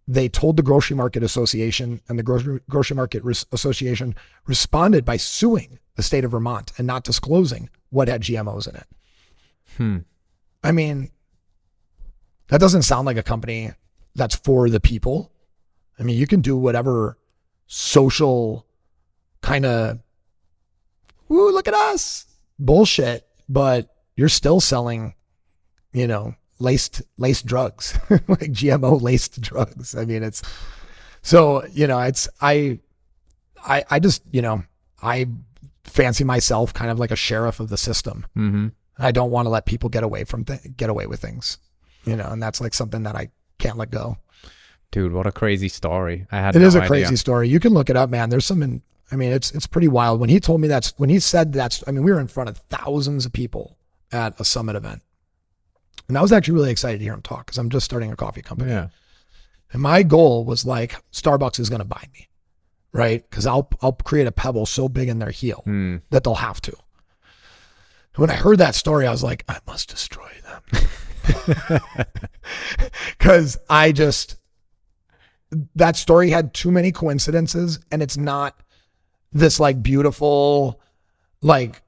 they told the Grocery Market Association, and the Grocery Market Association responded by suing the state of Vermont and not disclosing what had GMOs in it. I mean, that doesn't sound like a company that's for the people. I mean, you can do whatever social kind of, "Ooh, look at us" bullshit, but you're still selling, you know, laced drugs, like GMO laced drugs. I mean, it's so, you know, it's, I just, you know, I fancy myself kind of like a sheriff of the system. Mm-hmm. I don't want to let people get away with things, you know, and that's like something that I can't let go. Dude, what a crazy story. It is a crazy story. You can look it up, man. There's some, I mean, it's pretty wild. When he told me when he said that, I mean, we were in front of thousands of people at a summit event. And I was actually really excited to hear him talk because I'm just starting a coffee company. Yeah. And my goal was like, Starbucks is going to buy me, right? Because I'll create a pebble so big in their heel that they'll have to. When I heard that story, I was like, I must destroy them. Because that story had too many coincidences, and it's not this like beautiful, like,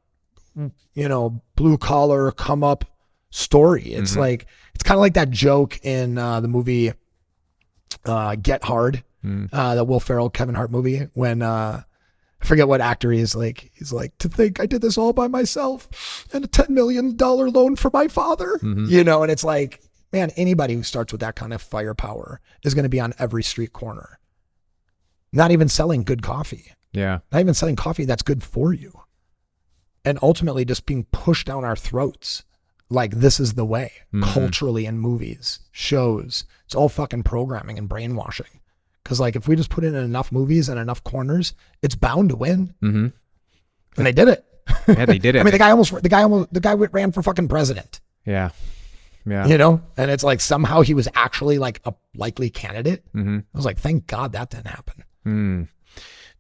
you know, blue collar come up story. It's like, it's kind of like that joke in the movie Get Hard, the Will Ferrell, Kevin Hart movie, when I forget what actor he's like, to think I did this all by myself and a $10 million loan for my father, you know, and it's like, man, anybody who starts with that kind of firepower is going to be on every street corner, not even selling good coffee. Yeah. Not even selling coffee that's good for you. And ultimately just being pushed down our throats. Like, this is the way, culturally, in movies, shows. It's all fucking programming and brainwashing. Because like, if we just put it in enough movies and enough corners, it's bound to win. And they did it. Yeah, they did it. I mean, the guy ran for fucking president. Yeah. Yeah. You know, and it's like somehow he was actually like a likely candidate. I was like, thank God that didn't happen.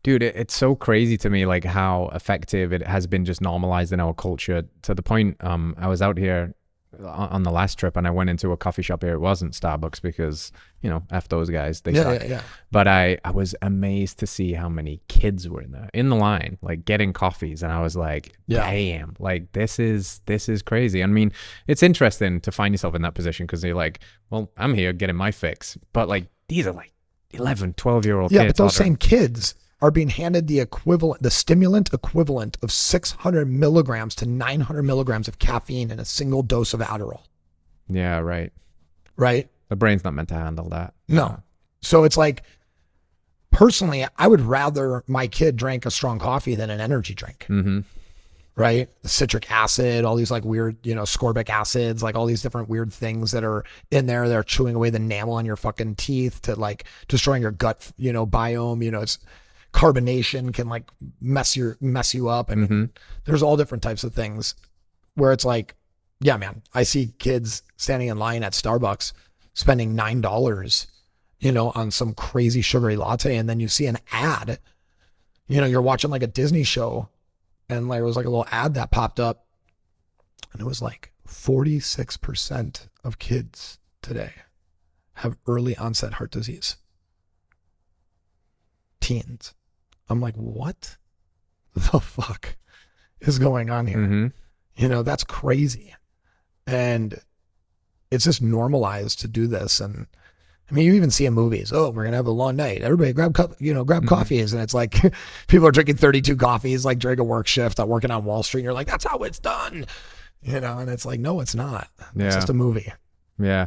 Dude, it's so crazy to me, like how effective it has been just normalized in our culture, to the point I was out here on the last trip and I went into a coffee shop here. It wasn't Starbucks because, you know, F those guys. They suck. Yeah. But I was amazed to see how many kids were in the line, like getting coffees. And I was like, damn, like this is crazy. I mean, it's interesting to find yourself in that position because you're like, well, I'm here getting my fix. But like, these are like 11, 12-year-old kids. Yeah, but those same kids are being handed the stimulant equivalent of 600 milligrams to 900 milligrams of caffeine in a single dose of Adderall. Yeah, right. Right? The brain's not meant to handle that. No. So it's like, personally, I would rather my kid drank a strong coffee than an energy drink. Right? The citric acid, all these like weird, you know, ascorbic acids, like all these different weird things that are in there. They're chewing away the enamel on your fucking teeth to like destroying your gut, you know, biome. You know, it's carbonation can like mess you up. I mean, there's all different types of things where it's like, yeah, man, I see kids standing in line at Starbucks spending $9, you know, on some crazy sugary latte. And then you see an ad, you know, you're watching like a Disney show and like, it was like a little ad that popped up and it was like 46% of kids today have early onset heart disease. Teens. I'm like, what the fuck is going on here? You know, that's crazy. And it's just normalized to do this. And I mean, you even see in movies, oh, we're going to have a long night. Everybody grab coffees. And it's like, people are drinking 32 coffees, like during a work shift, working on Wall Street. And you're like, that's how it's done. You know, and it's like, no, it's not. It's just a movie. Yeah.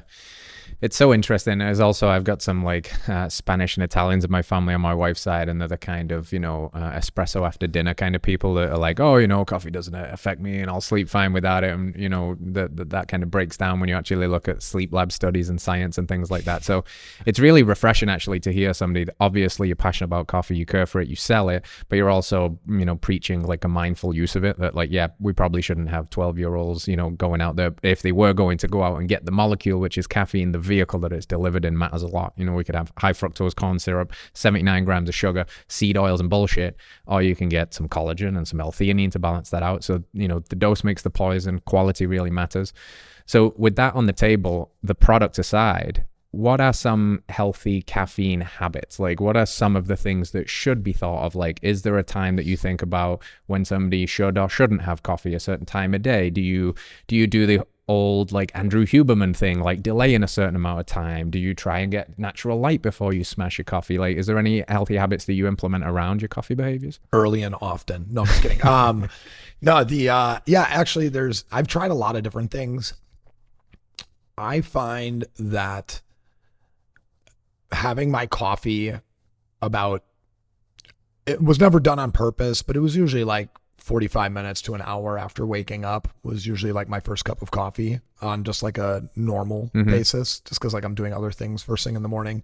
It's so interesting. There's also, I've got some like Spanish and Italians in my family on my wife's side, and they're the kind of, you know, espresso after dinner kind of people that are like, oh, you know, coffee doesn't affect me and I'll sleep fine without it. And, you know, that kind of breaks down when you actually look at sleep lab studies and science and things like that. So it's really refreshing actually to hear somebody that obviously you're passionate about coffee, you care for it, you sell it, but you're also, you know, preaching like a mindful use of it, that like, yeah, we probably shouldn't have 12-year-olds, you know, going out there. If they were going to go out and get the molecule, which is caffeine, the vehicle that it's delivered in matters a lot. You know, we could have high fructose corn syrup, 79 grams of sugar, seed oils and bullshit, or you can get some collagen and some L-theanine to balance that out. So, you know, the dose makes the poison, quality really matters. So with that on the table, the product aside, what are some healthy caffeine habits? Like, what are some of the things that should be thought of? Like, is there a time that you think about when somebody should or shouldn't have coffee a certain time of day? Do you do the old like Andrew Huberman thing, like delaying a certain amount of time? Do you try and get natural light before you smash your coffee? Like, is there any healthy habits that you implement around your coffee behaviors? Early and often. No, I'm just kidding. Actually I've tried a lot of different things. I find that having my coffee it was never done on purpose, but it was usually like 45 minutes to an hour after waking up was usually like my first cup of coffee on just like a normal basis, just because like I'm doing other things first thing in the morning,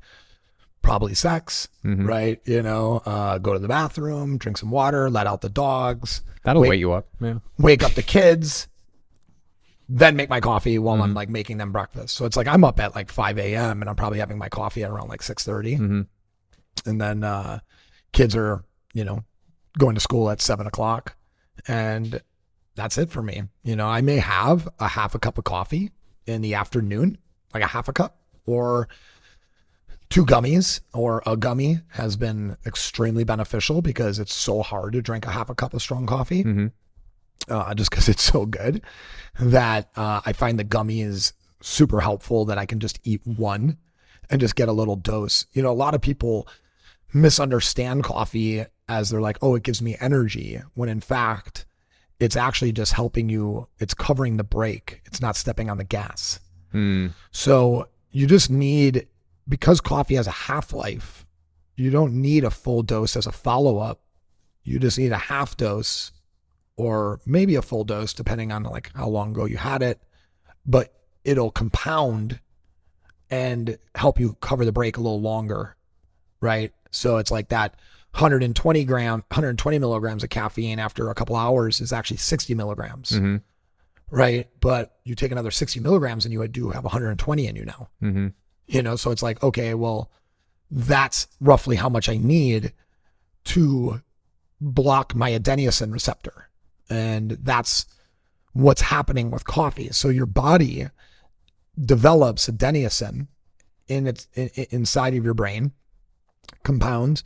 probably sex, right? Go to the bathroom, drink some water, let out the dogs. That'll wake you up. Yeah. Wake up the kids, then make my coffee while I'm like making them breakfast. So it's like I'm up at like 5 a.m. and I'm probably having my coffee at around like 6:30. And then kids are, going to school at 7 o'clock. And that's it for me. I may have a half a cup of coffee in the afternoon, like a half a cup, or 2 gummies, or a gummy has been extremely beneficial because it's so hard to drink a half a cup of strong coffee, just because it's so good that I find the gummy is super helpful, that I can just eat one and just get a little dose. A lot of people misunderstand coffee as they're like, oh, it gives me energy, when in fact, it's actually just helping you. It's covering the brake. It's not stepping on the gas. So you just need, because coffee has a half-life, you don't need a full dose as a follow-up. You just need a half dose or maybe a full dose, depending on like how long ago you had it, but it'll compound and help you cover the brake a little longer, right? So it's like that 120 milligrams of caffeine after a couple hours is actually 60 milligrams, right? But you take another 60 milligrams and you do have 120 in you now, so it's like, okay, well, that's roughly how much I need to block my adenosine receptor. And that's what's happening with coffee. So your body develops adenosine inside of your brain, compounds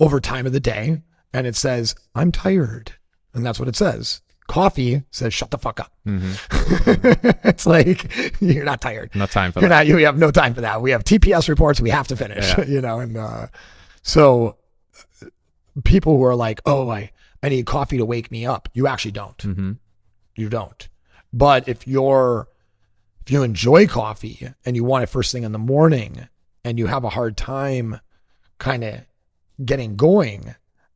over time of the day, and it says, I'm tired. And that's what it says. Coffee says, shut the fuck up. It's like, you're not tired. No time for that. You have no time for that. We have TPS reports we have to finish, and so people who are like, oh, I need coffee to wake me up. You actually don't. You don't. But if you enjoy coffee and you want it first thing in the morning and you have a hard time kind of getting going,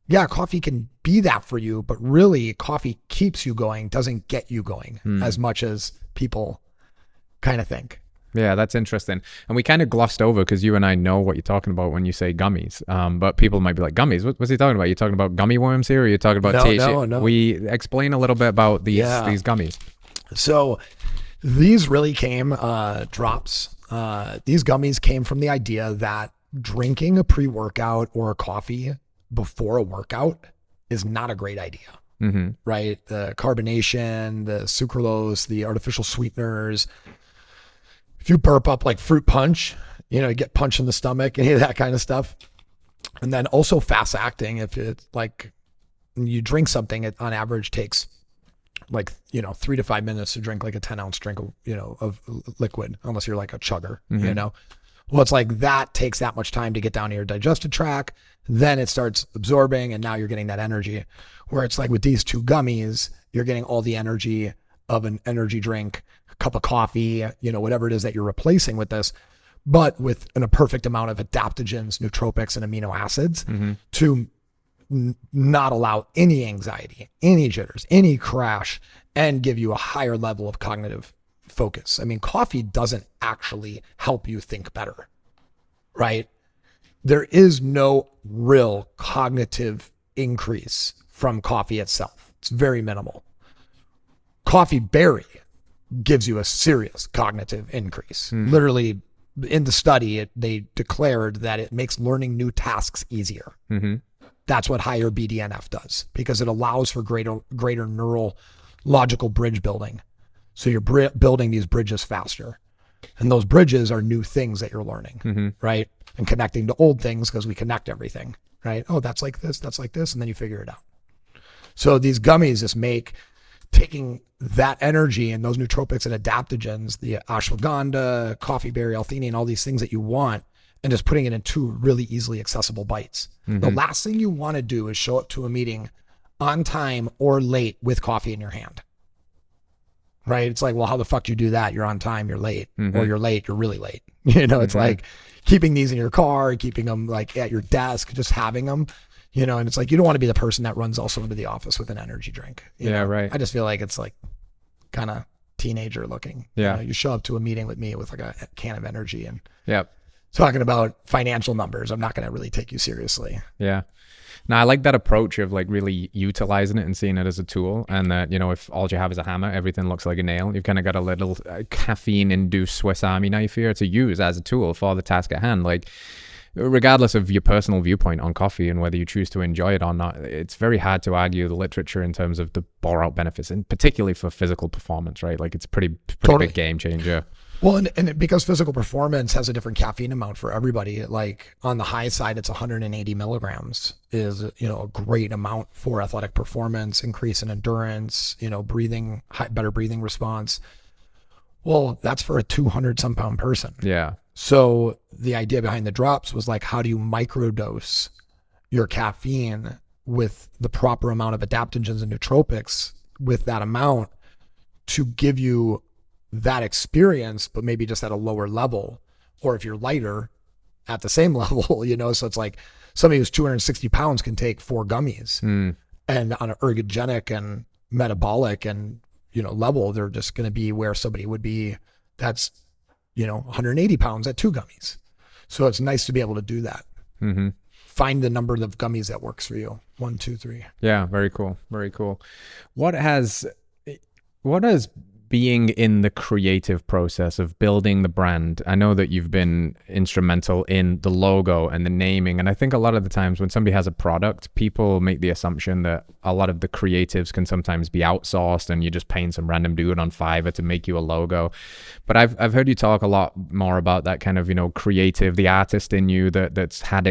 yeah, coffee can be that for you, but really coffee keeps you going, doesn't get you going as much as people kind of think. Yeah, that's interesting. And we kind of glossed over, because you and I know what you're talking about when you say gummies. But people might be like, gummies? What's he talking about? Are you talking about gummy worms here, or are you talking about THC? No. We explain a little bit about these gummies. So these really came, drops. These gummies came from the idea that drinking a pre-workout or a coffee before a workout is not a great idea, right? The carbonation, the sucralose, the artificial sweeteners. If you burp up like fruit punch, you get punch in the stomach, any of that kind of stuff. And then also fast acting. If it's like you drink something, it on average takes like, 3 to 5 minutes to drink like a 10-ounce drink of, of liquid, unless you're like a chugger, Well, it's like that takes that much time to get down to your digestive tract. Then it starts absorbing, and now you're getting that energy. Where it's like with these 2 gummies, you're getting all the energy of an energy drink, a cup of coffee, whatever it is that you're replacing with this, but with a perfect amount of adaptogens, nootropics, and amino acids to not allow any anxiety, any jitters, any crash, and give you a higher level of cognitive focus. I mean, coffee doesn't actually help you think better, right? There is no real cognitive increase from coffee itself. It's very minimal. Coffee berry gives you a serious cognitive increase. Literally, in the study, they declared that it makes learning new tasks easier. That's what higher BDNF does, because it allows for greater neurological bridge building. So you're building these bridges faster. And those bridges are new things that you're learning, right? And connecting to old things, because we connect everything, right? Oh, that's like this, and then you figure it out. So these gummies just make taking that energy and those nootropics and adaptogens, the ashwagandha, coffee berry, L-theanine, all these things that you want, and just putting it in 2 really easily accessible bites. The last thing you want to do is show up to a meeting on time or late with coffee in your hand. Right? It's like, well, how the fuck do you do that? You're on time, you're late, or you're late, you're really late. It's like keeping these in your car, keeping them like at your desk, just having them, and it's like, you don't want to be the person that runs also into the office with an energy drink. You know? Right. I just feel like it's like kind of teenager looking. Yeah. You show up to a meeting with me with like a can of energy and Yep. talking about financial numbers. I'm not going to really take you seriously. Yeah. Now, I like that approach of like really utilizing it and seeing it as a tool. And that, if all you have is a hammer, everything looks like a nail. You've kind of got a little caffeine-induced Swiss Army knife here to use as a tool for the task at hand. Like, regardless of your personal viewpoint on coffee and whether you choose to enjoy it or not, it's very hard to argue the literature in terms of the bore out benefits, and particularly for physical performance, right? Like, it's a pretty Totally. big game changer. Well, and because physical performance has a different caffeine amount for everybody, like on the high side, it's 180 milligrams is, a great amount for athletic performance, increase in endurance, breathing, better breathing response. Well, that's for a 200 some pound person. Yeah. So the idea behind the drops was like, how do you microdose your caffeine with the proper amount of adaptogens and nootropics with that amount to give you that experience, but maybe just at a lower level, or if you're lighter at the same level, so it's like somebody who's 260 pounds can take 4 gummies and on an ergogenic and metabolic and, level, they're just going to be where somebody would be that's, 180 pounds at 2 gummies. So it's nice to be able to do that. Find the number of gummies that works for you. 1, 2, 3. Yeah. Very cool. Very cool. What has being in the creative process of building the brand, I know that you've been instrumental in the logo and the naming. And I think a lot of the times when somebody has a product, people make the assumption that a lot of the creatives can sometimes be outsourced and you're just paying some random dude on Fiverr to make you a logo. But I've heard you talk a lot more about that kind of, creative, the artist in you that's had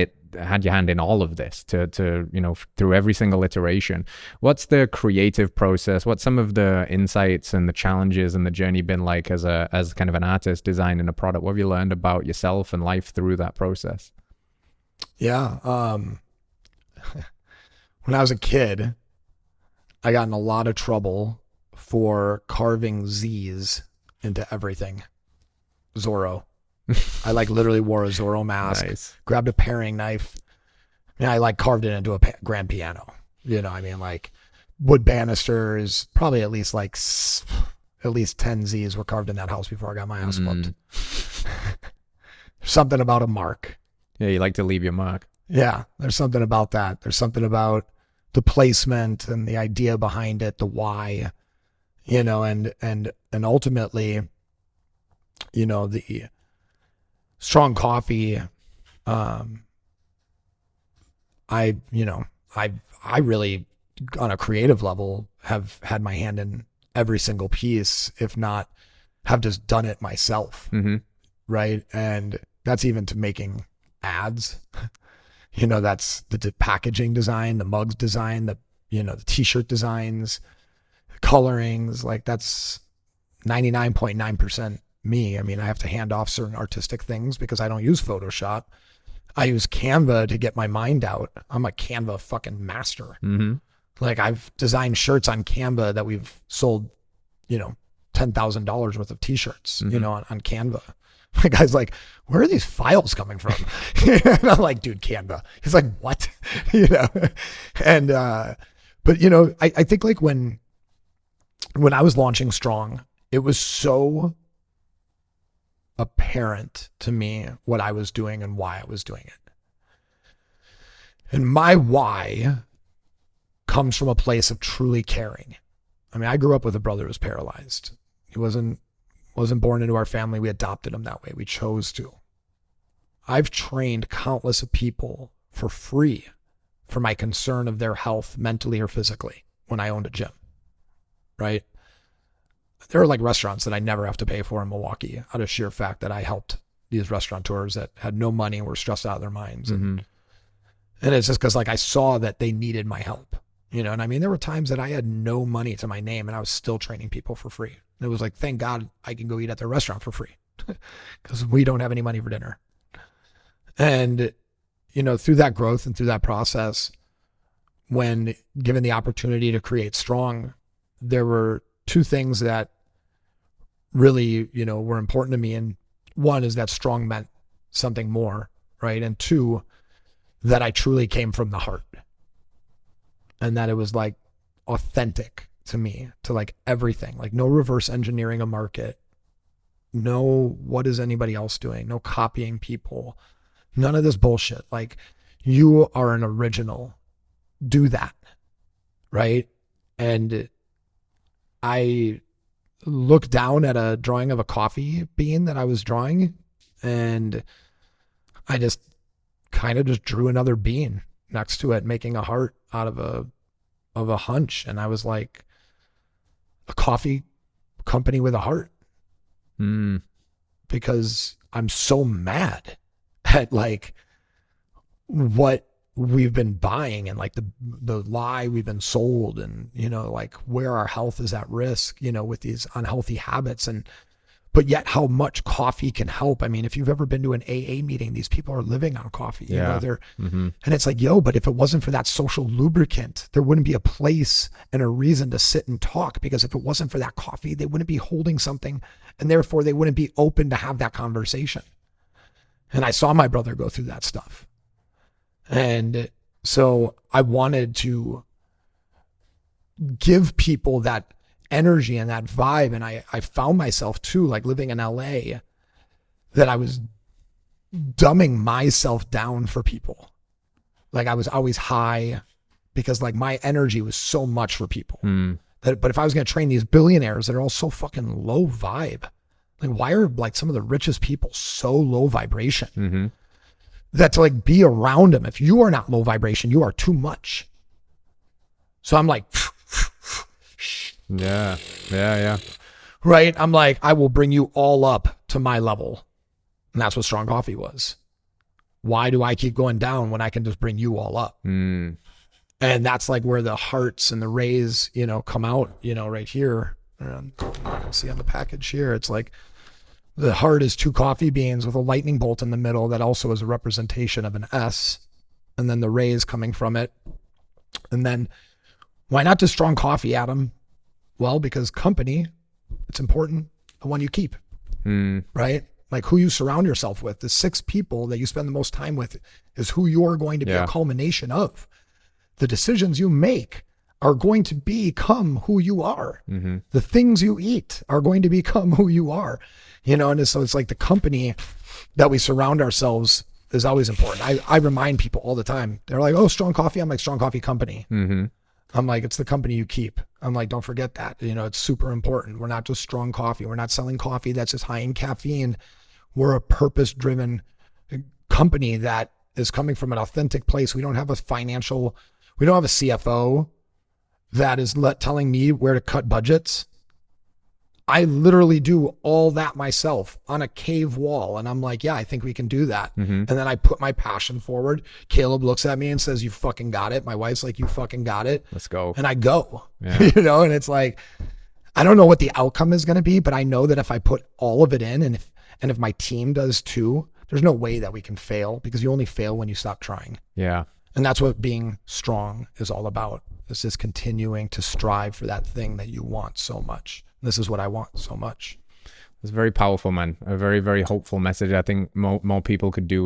your hand in all of this to through every single iteration. What's the creative process? What's some of the insights and the challenges and the journey been like as kind of an artist designing a product? What have you learned about yourself and life through that process? Yeah. When I was a kid, I got in a lot of trouble for carving Z's into everything. Zorro. I literally wore a Zorro mask, Nice. grabbed a paring knife, and I carved it into a grand piano. Wood banisters, probably at least 10 Z's were carved in that house before I got my ass whooped. There's something about a mark. Yeah, you like to leave your mark. Yeah, there's something about that. There's something about the placement and the idea behind it, the why, and ultimately, the strong coffee, I really, on a creative level, have had my hand in every single piece, if not have just done it myself. Right. And that's even to making ads, that's the packaging design, the mugs design, the t-shirt designs, colorings, that's 99.9% me. I mean, I have to hand off certain artistic things because I don't use Photoshop. I use Canva to get my mind out. I'm a Canva fucking master. I've designed shirts on Canva that we've sold, $10,000 worth of t-shirts, on Canva. My guy's like, where are these files coming from? And I'm like, dude, Canva. He's like, what? And, but I think when I was launching Strong, it was so apparent to me what I was doing and why I was doing it. And my why comes from a place of truly caring. I mean, I grew up with a brother who was paralyzed. He wasn't born into our family. We adopted him that way. We chose to. I've trained countless of people for free for my concern of their health, mentally or physically, when I owned a gym, right? There are restaurants that I never have to pay for in Milwaukee out of sheer fact that I helped these restaurateurs that had no money and were stressed out of their minds. And it's just because I saw that they needed my help. You know, and I mean, there were times that I had no money to my name and I was still training people for free. And it was like, thank God I can go eat at their restaurant for free because we don't have any money for dinner. And, you know, through that growth and through that process, when given the opportunity to create Strong, there were two things that really, you know, were important to me. And one is that Strong meant something more, right? And two, that I truly came from the heart. And that it was like authentic to me, to like everything, like no reverse engineering a market, no what is anybody else doing, no copying people, none of this bullshit. Like, you are an original, do that, right? And I looked down at a drawing of a coffee bean that I was drawing, and I just kind of just drew another bean next to it, making a heart out of a hunch. And I was like, a coffee company with a heart. Because I'm so mad at like what we've been buying and like the lie we've been sold, and, you know, like where our health is at risk, you know, with these unhealthy habits, and but yet how much coffee can help. I mean, if you've ever been to an AA meeting, these people are living on coffee. You know, they're, and it's like, yo, but if it wasn't for that social lubricant, there wouldn't be a place and a reason to sit and talk, because if it wasn't for that coffee, they wouldn't be holding something, and therefore they wouldn't be open to have that conversation. And I saw my brother go through that stuff. And so I wanted to give people that energy and that vibe. And I found myself too, like living in LA, that I was dumbing myself down for people. Like I was always high because like my energy was so much for people. But if I was going to train these billionaires that are all so fucking low vibe, like why are like some of the richest people so low vibration? That to like be around them, if you are not low vibration, you are too much. So I'm like, yeah. Right? I'm like, I will bring you all up to my level. And that's what Strong Coffee was. Why do I keep going down when I can just bring you all up? And that's like where the hearts and the rays, you know, come out, you know, right here. And you can see on the package here, it's like the heart is 2 coffee beans with a lightning bolt in the middle that also is a representation of an S. And then the rays coming from it. And then why not just Strong Coffee, Adam? Well, because company, it's important, the one you keep, right? Like who you surround yourself with, the 6 people that you spend the most time with is who you're going to be a culmination of. The decisions you make are going to become who you are. The things you eat are going to become who you are, you know? And so it's like the company that we surround ourselves is always important. I remind people all the time. They're like, oh, Strong Coffee. I'm like, Strong Coffee Company. I'm like, it's the company you keep. I'm like, don't forget that. You know, it's super important. We're not just Strong Coffee. We're not selling coffee that's just high in caffeine. We're a purpose-driven company that is coming from an authentic place. We don't have a CFO that is telling me where to cut budgets. I literally do all that myself on a cave wall. And I'm like, yeah, I think we can do that. And then I put my passion forward. Caleb looks at me and says, you fucking got it. My wife's like, you fucking got it. Let's go. And I go, you know, and it's like, I don't know what the outcome is going to be, but I know that if I put all of it in, and if my team does too, there's no way that we can fail, because you only fail when you stop trying. Yeah. And that's what being strong is all about. It's just continuing to strive for that thing that you want so much. This is what I want so much. It's very powerful, man. A very, very hopeful message. I think more people could do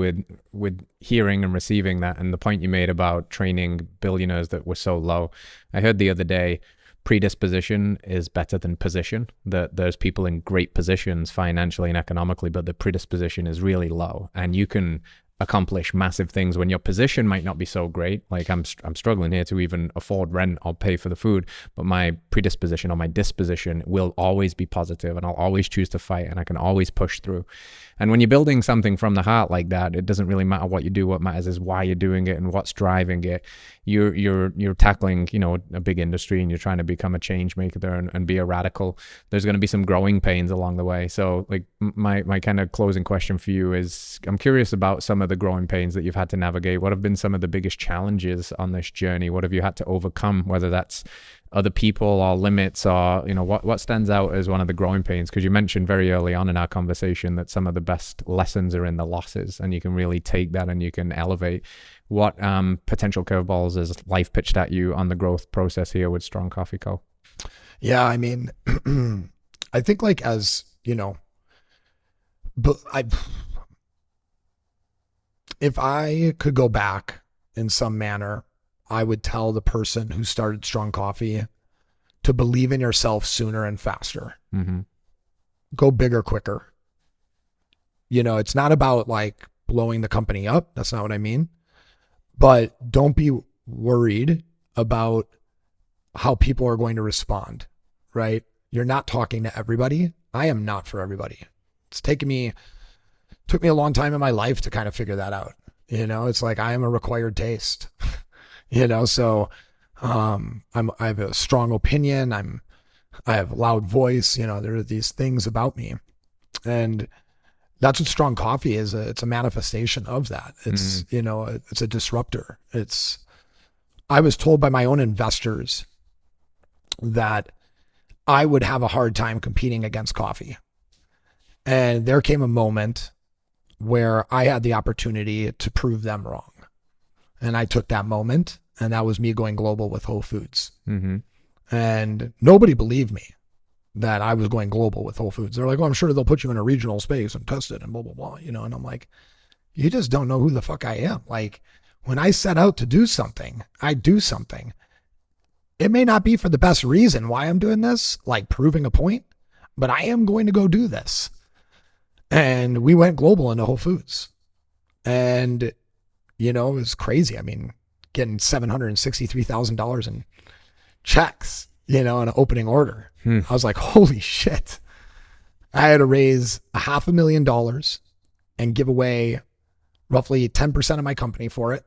with hearing and receiving that. And the point you made about training billionaires that were so low. I heard the other day, predisposition is better than position. That there's people in great positions financially and economically, but the predisposition is really low. And you can accomplish massive things when your position might not be so great. Like I'm struggling here to even afford rent or pay for the food, but my predisposition or my disposition will always be positive, and I'll always choose to fight, and I can always push through. And when you're building something from the heart like that, it doesn't really matter what you do. What matters is why you're doing it and what's driving it. You're tackling, you know, a big industry, and you're trying to become a change maker there and be a radical. There's going to be some growing pains along the way. So like my kind of closing question for you is, I'm curious about some of the growing pains that you've had to navigate? What have been some of the biggest challenges on this journey? What have you had to overcome, whether that's other people or limits, or, you know, what stands out as one of the growing pains? Because you mentioned very early on in our conversation that some of the best lessons are in the losses, and you can really take that and you can elevate. What potential curveballs has life pitched at you on the growth process here with Strong Coffee Co.? Yeah, I mean, I think, like, as you know, but if I could go back in some manner, I would tell the person who started Strong Coffee to believe in yourself sooner and faster. Mm-hmm. Go bigger, quicker. You know, it's not about like blowing the company up. That's not what I mean. But don't be worried about how people are going to respond, right? You're not talking to everybody. I am not for everybody. Took me a long time in my life to kind of figure that out. You know, it's like, I am a required taste, you know? So, I have a strong opinion. I have a loud voice, you know, there are these things about me, and that's what Strong Coffee is. It's a manifestation of that. It's, you know, it's a disruptor. I was told by my own investors that I would have a hard time competing against coffee. And there came a moment where I had the opportunity to prove them wrong. And I took that moment, and that was me going global with Whole Foods. Mm-hmm. And nobody believed me that I was going global with Whole Foods. They're like, "Oh, I'm sure they'll put you in a regional space and test it and blah, blah, blah," you know? And I'm like, you just don't know who the fuck I am. Like, when I set out to do something, I do something. It may not be for the best reason why I'm doing this, like proving a point, but I am going to go do this. And we went global into Whole Foods. And, you know, it was crazy. I mean, getting $763,000 in checks, you know, in an opening order. I was like, holy shit. I had to raise $500,000 and give away roughly 10% of my company for it.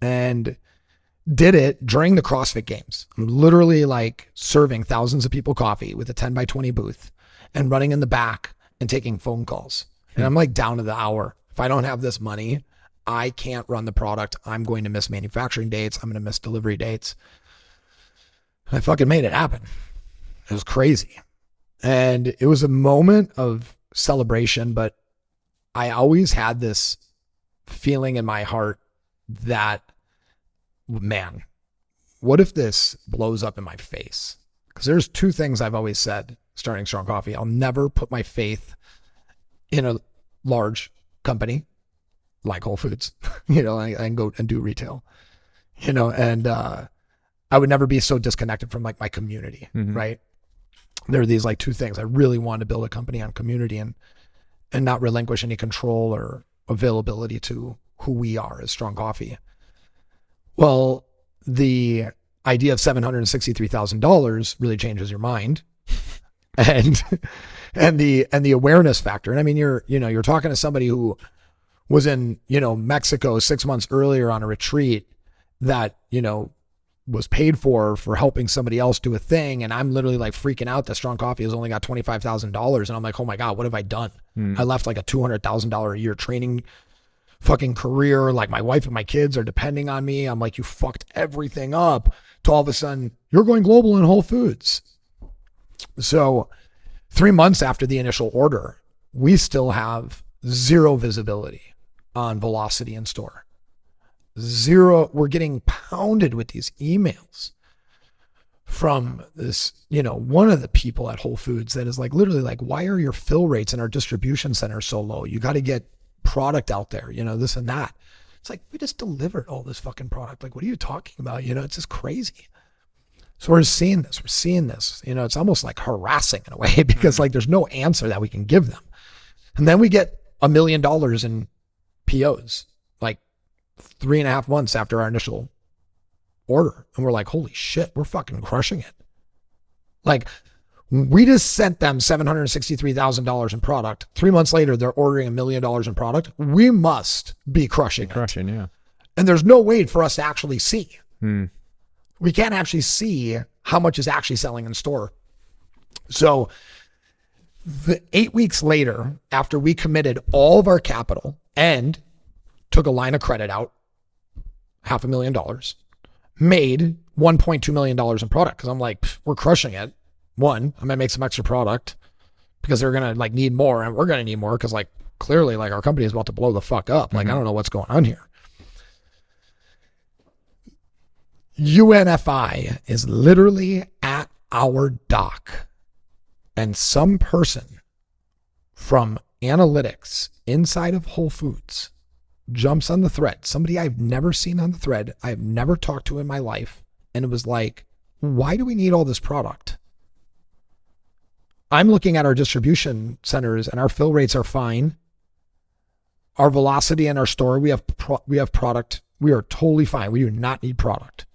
And did it during the CrossFit Games. I'm literally like serving thousands of people coffee with a 10x20 booth and running in the back and taking phone calls. And I'm like down to the hour. If I don't have this money, I can't run the product. I'm going to miss manufacturing dates. I'm going to miss delivery dates. I fucking made it happen. It was crazy. And it was a moment of celebration, but I always had this feeling in my heart that, man, what if this blows up in my face? Because there's two things I've always said starting Strong Coffee. I'll never put my faith in a large company like Whole Foods, you know, I can go and do retail, you know, and I would never be so disconnected from like my community, right? There are these like two things. I really want to build a company on community and not relinquish any control or availability to who we are as Strong Coffee. Well, the idea of $763,000 really changes your mind, and the awareness factor. And I mean, you're talking to somebody who was in, you know, Mexico 6 months earlier on a retreat that, you know, was paid for helping somebody else do a thing. And I'm literally like freaking out that Strong Coffee has only got $25,000. And I'm like, oh my God, what have I done? I left like a $200,000 a year training fucking career. Like, my wife and my kids are depending on me. I'm like, you fucked everything up. To all of a sudden, you're going global in Whole Foods. So 3 months after the initial order, we still have zero visibility on velocity in store. Zero. We're getting pounded with these emails from this, you know, one of the people at Whole Foods that is like, literally like, why are your fill rates in our distribution center so low? You got to get product out there, you know, this and that. It's like, we just delivered all this fucking product. Like, what are you talking about? You know, it's just crazy. So we're seeing this, you know, it's almost like harassing in a way because like there's no answer that we can give them. And then we get $1 million in POs, like 3.5 months after our initial order. And we're like, holy shit, we're fucking crushing it. Like, we just sent them $763,000 in product. 3 months later, they're ordering $1 million in product. We must be crushing it. Yeah. And there's no way for us to actually see. We can't actually see how much is actually selling in store. So the 8 weeks later, after we committed all of our capital and took a line of credit out, $500,000, made $1.2 million in product. Cause I'm like, we're crushing it. One, I'm gonna make some extra product because they're gonna like need more, and we're gonna need more because like clearly like our company is about to blow the fuck up. Like, I don't know what's going on here. UNFI is literally at our dock, and some person from analytics inside of Whole Foods jumps on the thread. Somebody I've never seen on the thread, I've never talked to in my life. And it was like, why do we need all this product? I'm looking at our distribution centers and our fill rates are fine. Our velocity in our store, we have product. We are totally fine. We do not need product.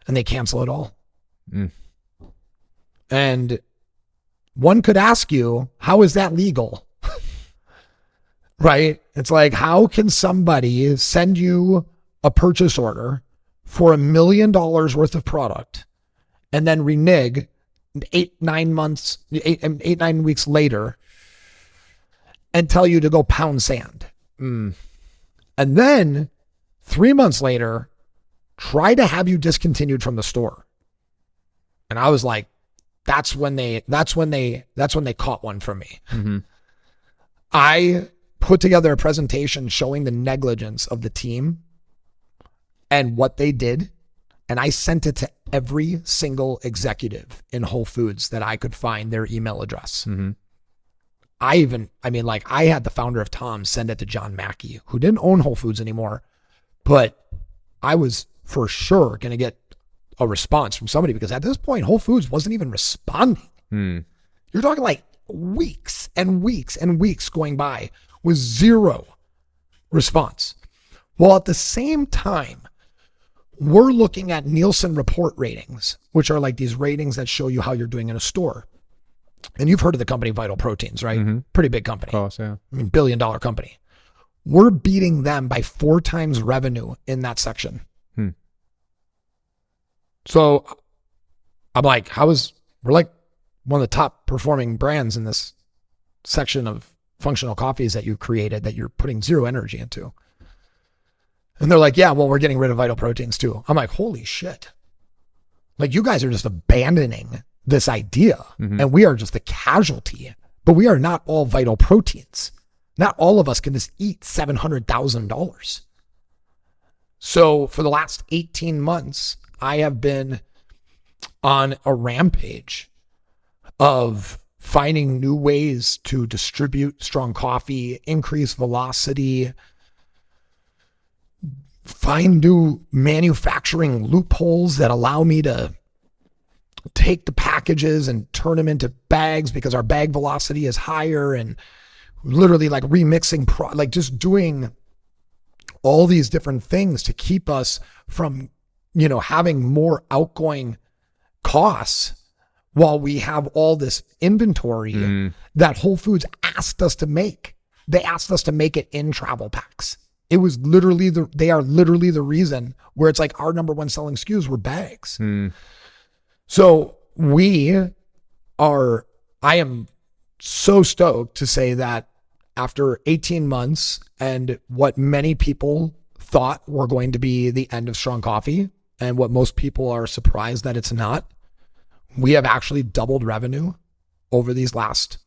And they cancel it all. And one could ask you, how is that legal? Right? It's like, how can somebody send you a purchase order for $1 million worth of product and then renege 8-9 weeks later and tell you to go pound sand? And then 3 months later, try to have you discontinued from the store. And I was like, that's when they caught one from me. I put together a presentation showing the negligence of the team and what they did. And I sent it to every single executive in Whole Foods that I could find their email address. I had the founder of Tom's send it to John Mackey, who didn't own Whole Foods anymore, but I was for sure going to get a response from somebody because at this point, Whole Foods wasn't even responding. You're talking like weeks and weeks and weeks going by with zero response. Well, at the same time, we're looking at Nielsen report ratings, which are like these ratings that show you how you're doing in a store. And you've heard of the company Vital Proteins, right? Pretty big company. Of course, yeah. I mean, $1 billion company. We're beating them by 4 times revenue in that section. So I'm like, we're like one of the top performing brands in this section of functional coffees that you created that you're putting zero energy into. And they're like, yeah, well, we're getting rid of Vital Proteins too. I'm like, holy shit. Like, you guys are just abandoning this idea and we are just the casualty, but we are not all Vital Proteins. Not all of us can just eat $700,000. So for the last 18 months, I have been on a rampage of finding new ways to distribute strong coffee, increase velocity, find new manufacturing loopholes that allow me to take the packages and turn them into bags because our bag velocity is higher, and literally like remixing, like just doing all these different things to keep us from, having more outgoing costs while we have all this inventory that Whole Foods asked us to make. They asked us to make it in travel packs. It was literally they are literally the reason where it's like our number one selling SKUs were bags. So I am so stoked to say that after 18 months and what many people thought were going to be the end of strong coffee, and what most people are surprised that it's not, we have actually doubled revenue over these last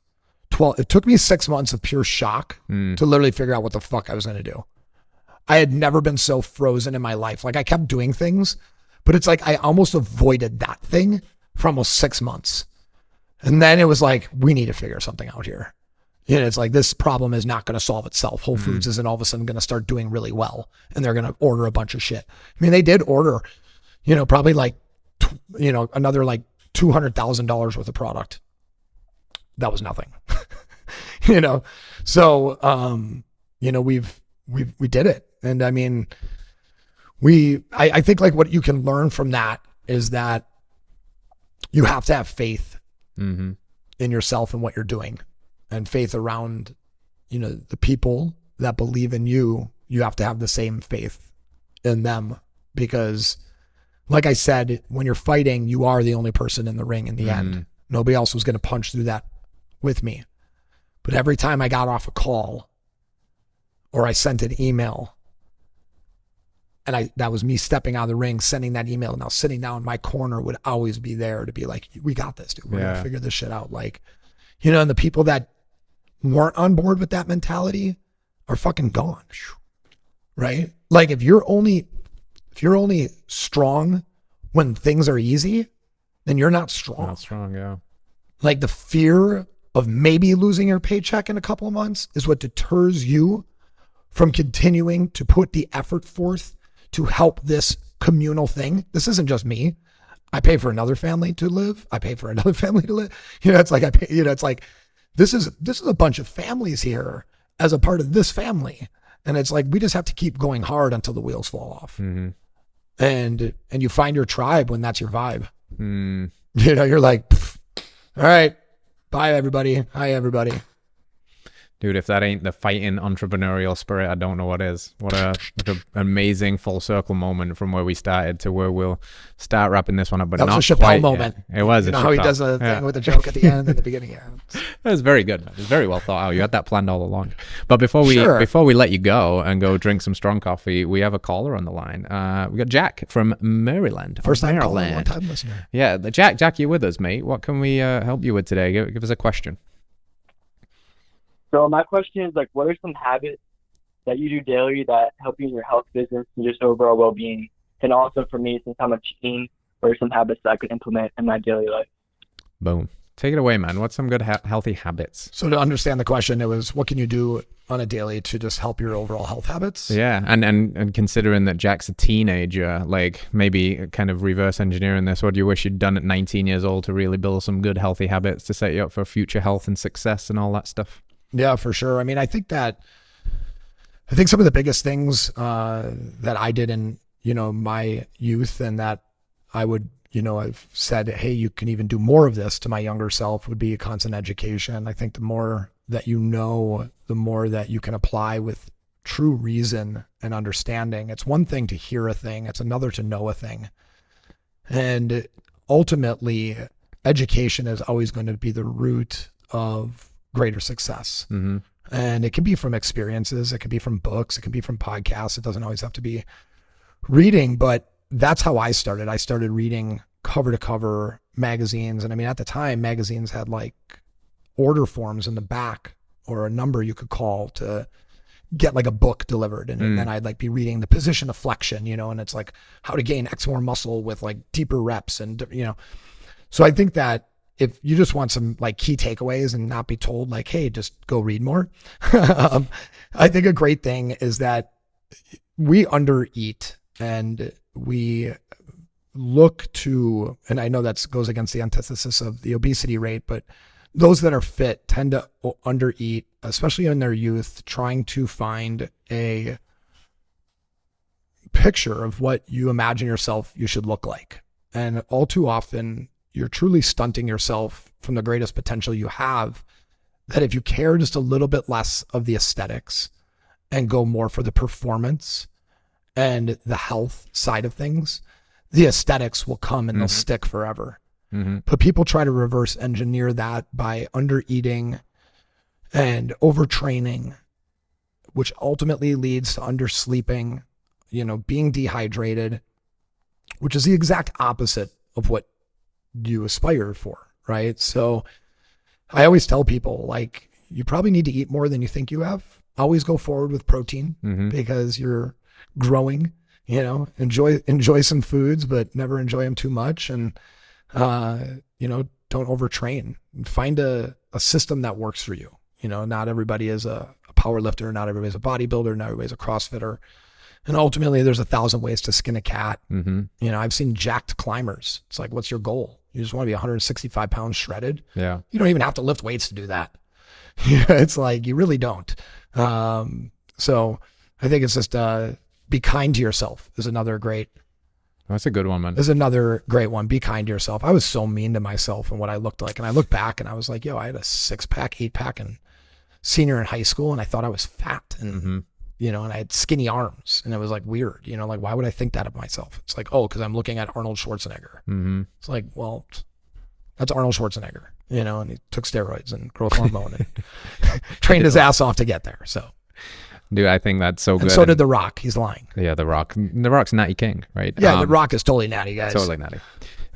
12. It took me 6 months of pure shock to literally figure out what the fuck I was going to do. I had never been so frozen in my life. Like, I kept doing things, but it's like I almost avoided that thing for almost 6 months. And then it was like, we need to figure something out here. It's like, this problem is not going to solve itself. Whole Foods isn't all of a sudden going to start doing really well and they're going to order a bunch of shit. I mean, they did order, probably like, another like $200,000 worth of product. That was nothing, So, we did it. And I mean, I think like what you can learn from that is that you have to have faith in yourself and what you're doing, and faith around, the people that believe in you. You have to have the same faith in them, because like I said, when you're fighting, you are the only person in the ring in the end. Nobody else was going to punch through that with me. But every time I got off a call or I sent an email, and that was me stepping out of the ring, sending that email. Now sitting down in my corner would always be there to be like, we got this, dude. We're going to figure this shit out. Like, you know, and the people that weren't on board with that mentality are fucking gone. Right? Like if you're only strong when things are easy, then you're not strong. Not strong, yeah. Like the fear of maybe losing your paycheck in a couple of months is what deters you from continuing to put the effort forth to help this communal thing. This isn't just me. I pay for another family to live. I pay for another family to live. You know, it's like it's like this is a bunch of families here as a part of this family. And it's like we just have to keep going hard until the wheels fall off. Mm-hmm. And you find your tribe when that's your vibe. Mm. You know, you're like, all right, bye everybody. Hi everybody. Dude, if that ain't the fighting entrepreneurial spirit, I don't know what is. What a amazing full circle moment from where we started to where we'll start wrapping this one up. But that not was a Chappelle quite moment. Yet. It was. You know how he does a thing with a joke at the end and the beginning. Yeah. That was very good, man. It was very well thought out. You had that planned all along. But before we let you go and go drink some strong coffee, we have a caller on the line. We got Jack from Maryland. First time caller, Maryland. one time listener. Yeah, Jack, you're with us, mate. What can we help you with today? Give us a question. So my question is, like, what are some habits that you do daily that help you in your health, business, and just overall well-being? And also for me, since I'm a teen, what are some habits that I could implement in my daily life? Boom. Take it away, man. What's some good healthy habits? So to understand the question, it was what can you do on a daily to just help your overall health habits? Yeah, and considering that Jack's a teenager, like maybe kind of reverse engineering this, what do you wish you'd done at 19 years old to really build some good healthy habits to set you up for future health and success and all that stuff? Yeah, for sure. I mean, I think some of the biggest things that I did in, you know, my youth and that I would, you know, I've said, hey, you can even do more of this to my younger self would be a constant education. I think the more that you know, the more that you can apply with true reason and understanding. It's one thing to hear a thing. It's another to know a thing. And ultimately, education is always going to be the root of greater success. Mm-hmm. And it can be from experiences. It can be from books. It can be from podcasts. It doesn't always have to be reading, but that's how I started. I started reading cover to cover magazines. And I mean, at the time, magazines had like order forms in the back or a number you could call to get like a book delivered. And then I'd like be reading the position of flexion, you know, and it's like how to gain X more muscle with like deeper reps and, you know, so I think that if you just want some like key takeaways and not be told like, hey, just go read more. I think a great thing is that we undereat and we look to, and I know that goes against the antithesis of the obesity rate, but those that are fit tend to undereat, especially in their youth, trying to find a picture of what you imagine yourself you should look like. And all too often, you're truly stunting yourself from the greatest potential you have, that if you care just a little bit less of the aesthetics and go more for the performance and the health side of things, the aesthetics will come and they'll stick forever. Mm-hmm. But people try to reverse engineer that by undereating and overtraining, which ultimately leads to undersleeping, you know, being dehydrated, which is the exact opposite of what you aspire for, right? So I always tell people, like, you probably need to eat more than you think you have. Always go forward with protein because you're growing, you know, enjoy some foods, but never enjoy them too much. And, you know, don't overtrain. Find a system that works for you. You know, not everybody is a power lifter. Not everybody's a bodybuilder. Not everybody's a CrossFitter. And ultimately, there's 1,000 ways to skin a cat. Mm-hmm. You know, I've seen jacked climbers. It's like, what's your goal? You just want to be 165 pounds shredded? Yeah. You don't even have to lift weights to do that. It's like, you really don't. So I think it's just be kind to yourself is another great. That's a good one, man. Is another great one. Be kind to yourself. I was so mean to myself and what I looked like. And I look back and I was like, yo, I had a 6-pack, 8-pack and senior in high school. And I thought I was fat and, you know, and I had skinny arms and it was like weird, you know, like, why would I think that of myself? It's like, oh, cause I'm looking at Arnold Schwarzenegger. It's like, well, that's Arnold Schwarzenegger, you know, and he took steroids and growth hormone and trained his ass off to get there. So Dude, I think that's so good. And so did The Rock. He's lying. Yeah, The Rock. The Rock's Natty King, right? Yeah, The Rock is totally natty, guys. Totally natty.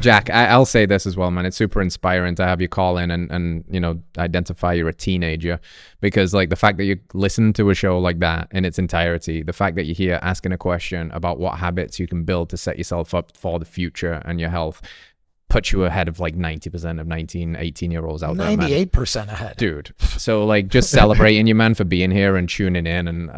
Jack, I'll say this as well, man. It's super inspiring to have you call in and identify you're a teenager, because like the fact that you listen to a show like that in its entirety, the fact that you're here asking a question about what habits you can build to set yourself up for the future and your health puts you ahead of like 90% of 19, 18-year-olds out there, man. 98% ahead. Dude. So like just celebrating you, man, for being here and tuning in. And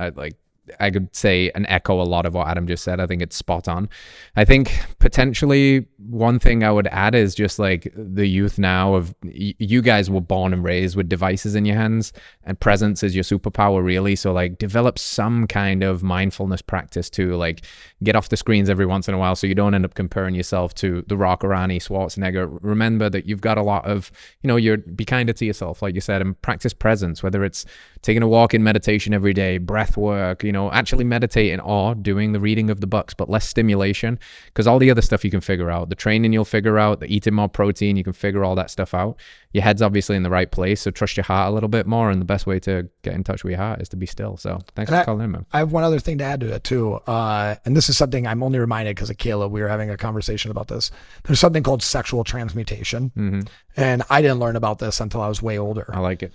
I could say and echo a lot of what Adam just said. I think it's spot on. I think potentially one thing I would add is just like the youth now of you guys were born and raised with devices in your hands, and presence is your superpower, really. So like develop some kind of mindfulness practice to like get off the screens every once in a while, so you don't end up comparing yourself to The Rock or Arnie Schwarzenegger. Remember that you've got a lot of, be kinder to yourself, like you said, and practice presence, whether it's taking a walk in meditation every day, breath work, actually meditating or doing the reading of the books, but less stimulation, because all the other stuff you can figure out. The training you'll figure out, the eating more protein, you can figure all that stuff out. Your head's obviously in the right place, so trust your heart a little bit more, and the best way to get in touch with your heart is to be still. So thanks for calling in, man. I have one other thing to add to it too, and this is something I'm only reminded because of Kayla. We were having a conversation about this. There's something called sexual transmutation, and I didn't learn about this until I was way older. I like it.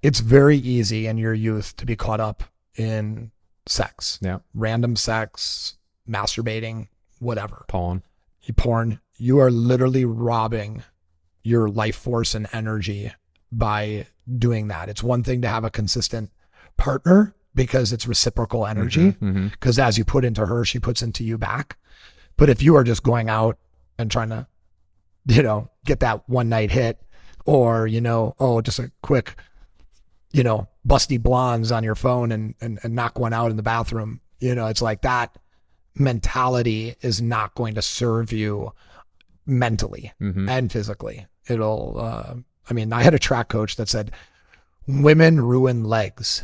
It's very easy in your youth to be caught up in sex, random sex, masturbating, whatever. Porn. You are literally robbing your life force and energy by doing that. It's one thing to have a consistent partner because it's reciprocal energy, because as you put into her, she puts into you back. But if you are just going out and trying to, get that one night hit, or, just a quick, busty blondes on your phone and knock one out in the bathroom, it's like that mentality is not going to serve you mentally and physically. It'll, I had a track coach that said, women ruin legs.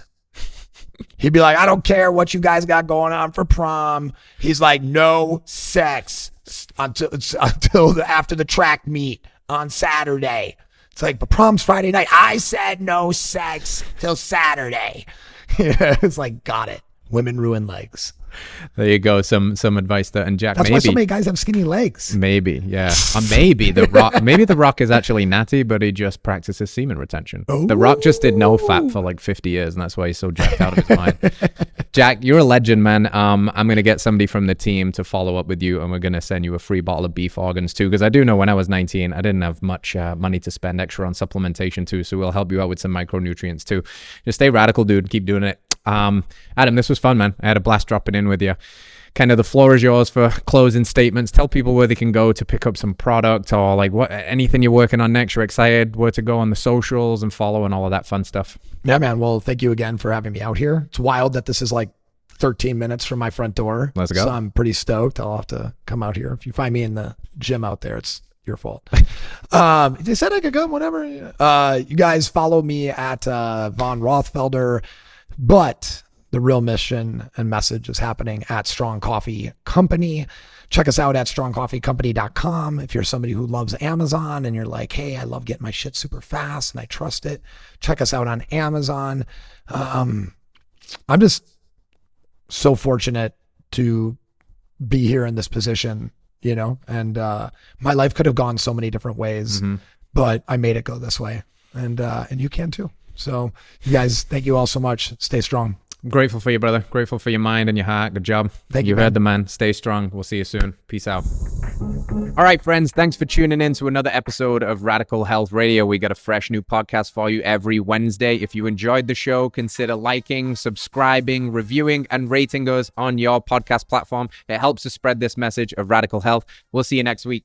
He'd be like, I don't care what you guys got going on for prom. He's like, no sex until after the track meet on Saturday. It's like, but prom's Friday night. I said no sex till Saturday. It's like, got it. Women ruin legs. There you go. Some advice there. And Jack, that's why so many guys have skinny legs. Maybe, yeah. Maybe The Rock. Maybe The Rock is actually natty, but he just practices semen retention. Ooh. The Rock just did no fat for like 50 years, and that's why he's so jacked out of his mind. Jack, you're a legend, man. I'm gonna get somebody from the team to follow up with you, and we're gonna send you a free bottle of beef organs too, because I do know when I was 19, I didn't have much money to spend extra on supplementation too. So we'll help you out with some micronutrients too. Just stay radical, dude. Keep doing it. Adam, this was fun, man. I had a blast dropping in with you. Kind of the floor is yours for closing statements. Tell people where they can go to pick up some product, or like anything you're working on next. You're excited where to go on the socials and follow and all of that fun stuff. Yeah, man. Well, thank you again for having me out here. It's wild that this is like 13 minutes from my front door. Let's go. So I'm pretty stoked. I'll have to come out here. If you find me in the gym out there, it's your fault. They said I could come, whatever. You guys follow me at Von Rothfelder. But the real mission and message is happening at Strong Coffee Company. Check us out at strongcoffeecompany.com. If you're somebody who loves Amazon and you're like, hey, I love getting my shit super fast and I trust it, check us out on Amazon. I'm just so fortunate to be here in this position, and my life could have gone so many different ways, but I made it go this way, and you can too. So you guys, thank you all so much. Stay strong. I'm grateful for you, brother. Grateful for your mind and your heart. Good job. Thank you. You heard the man. Stay strong. We'll see you soon. Peace out. All right, friends. Thanks for tuning in to another episode of Radical Health Radio. We got a fresh new podcast for you every Wednesday. If you enjoyed the show, consider liking, subscribing, reviewing, and rating us on your podcast platform. It helps to spread this message of radical health. We'll see you next week.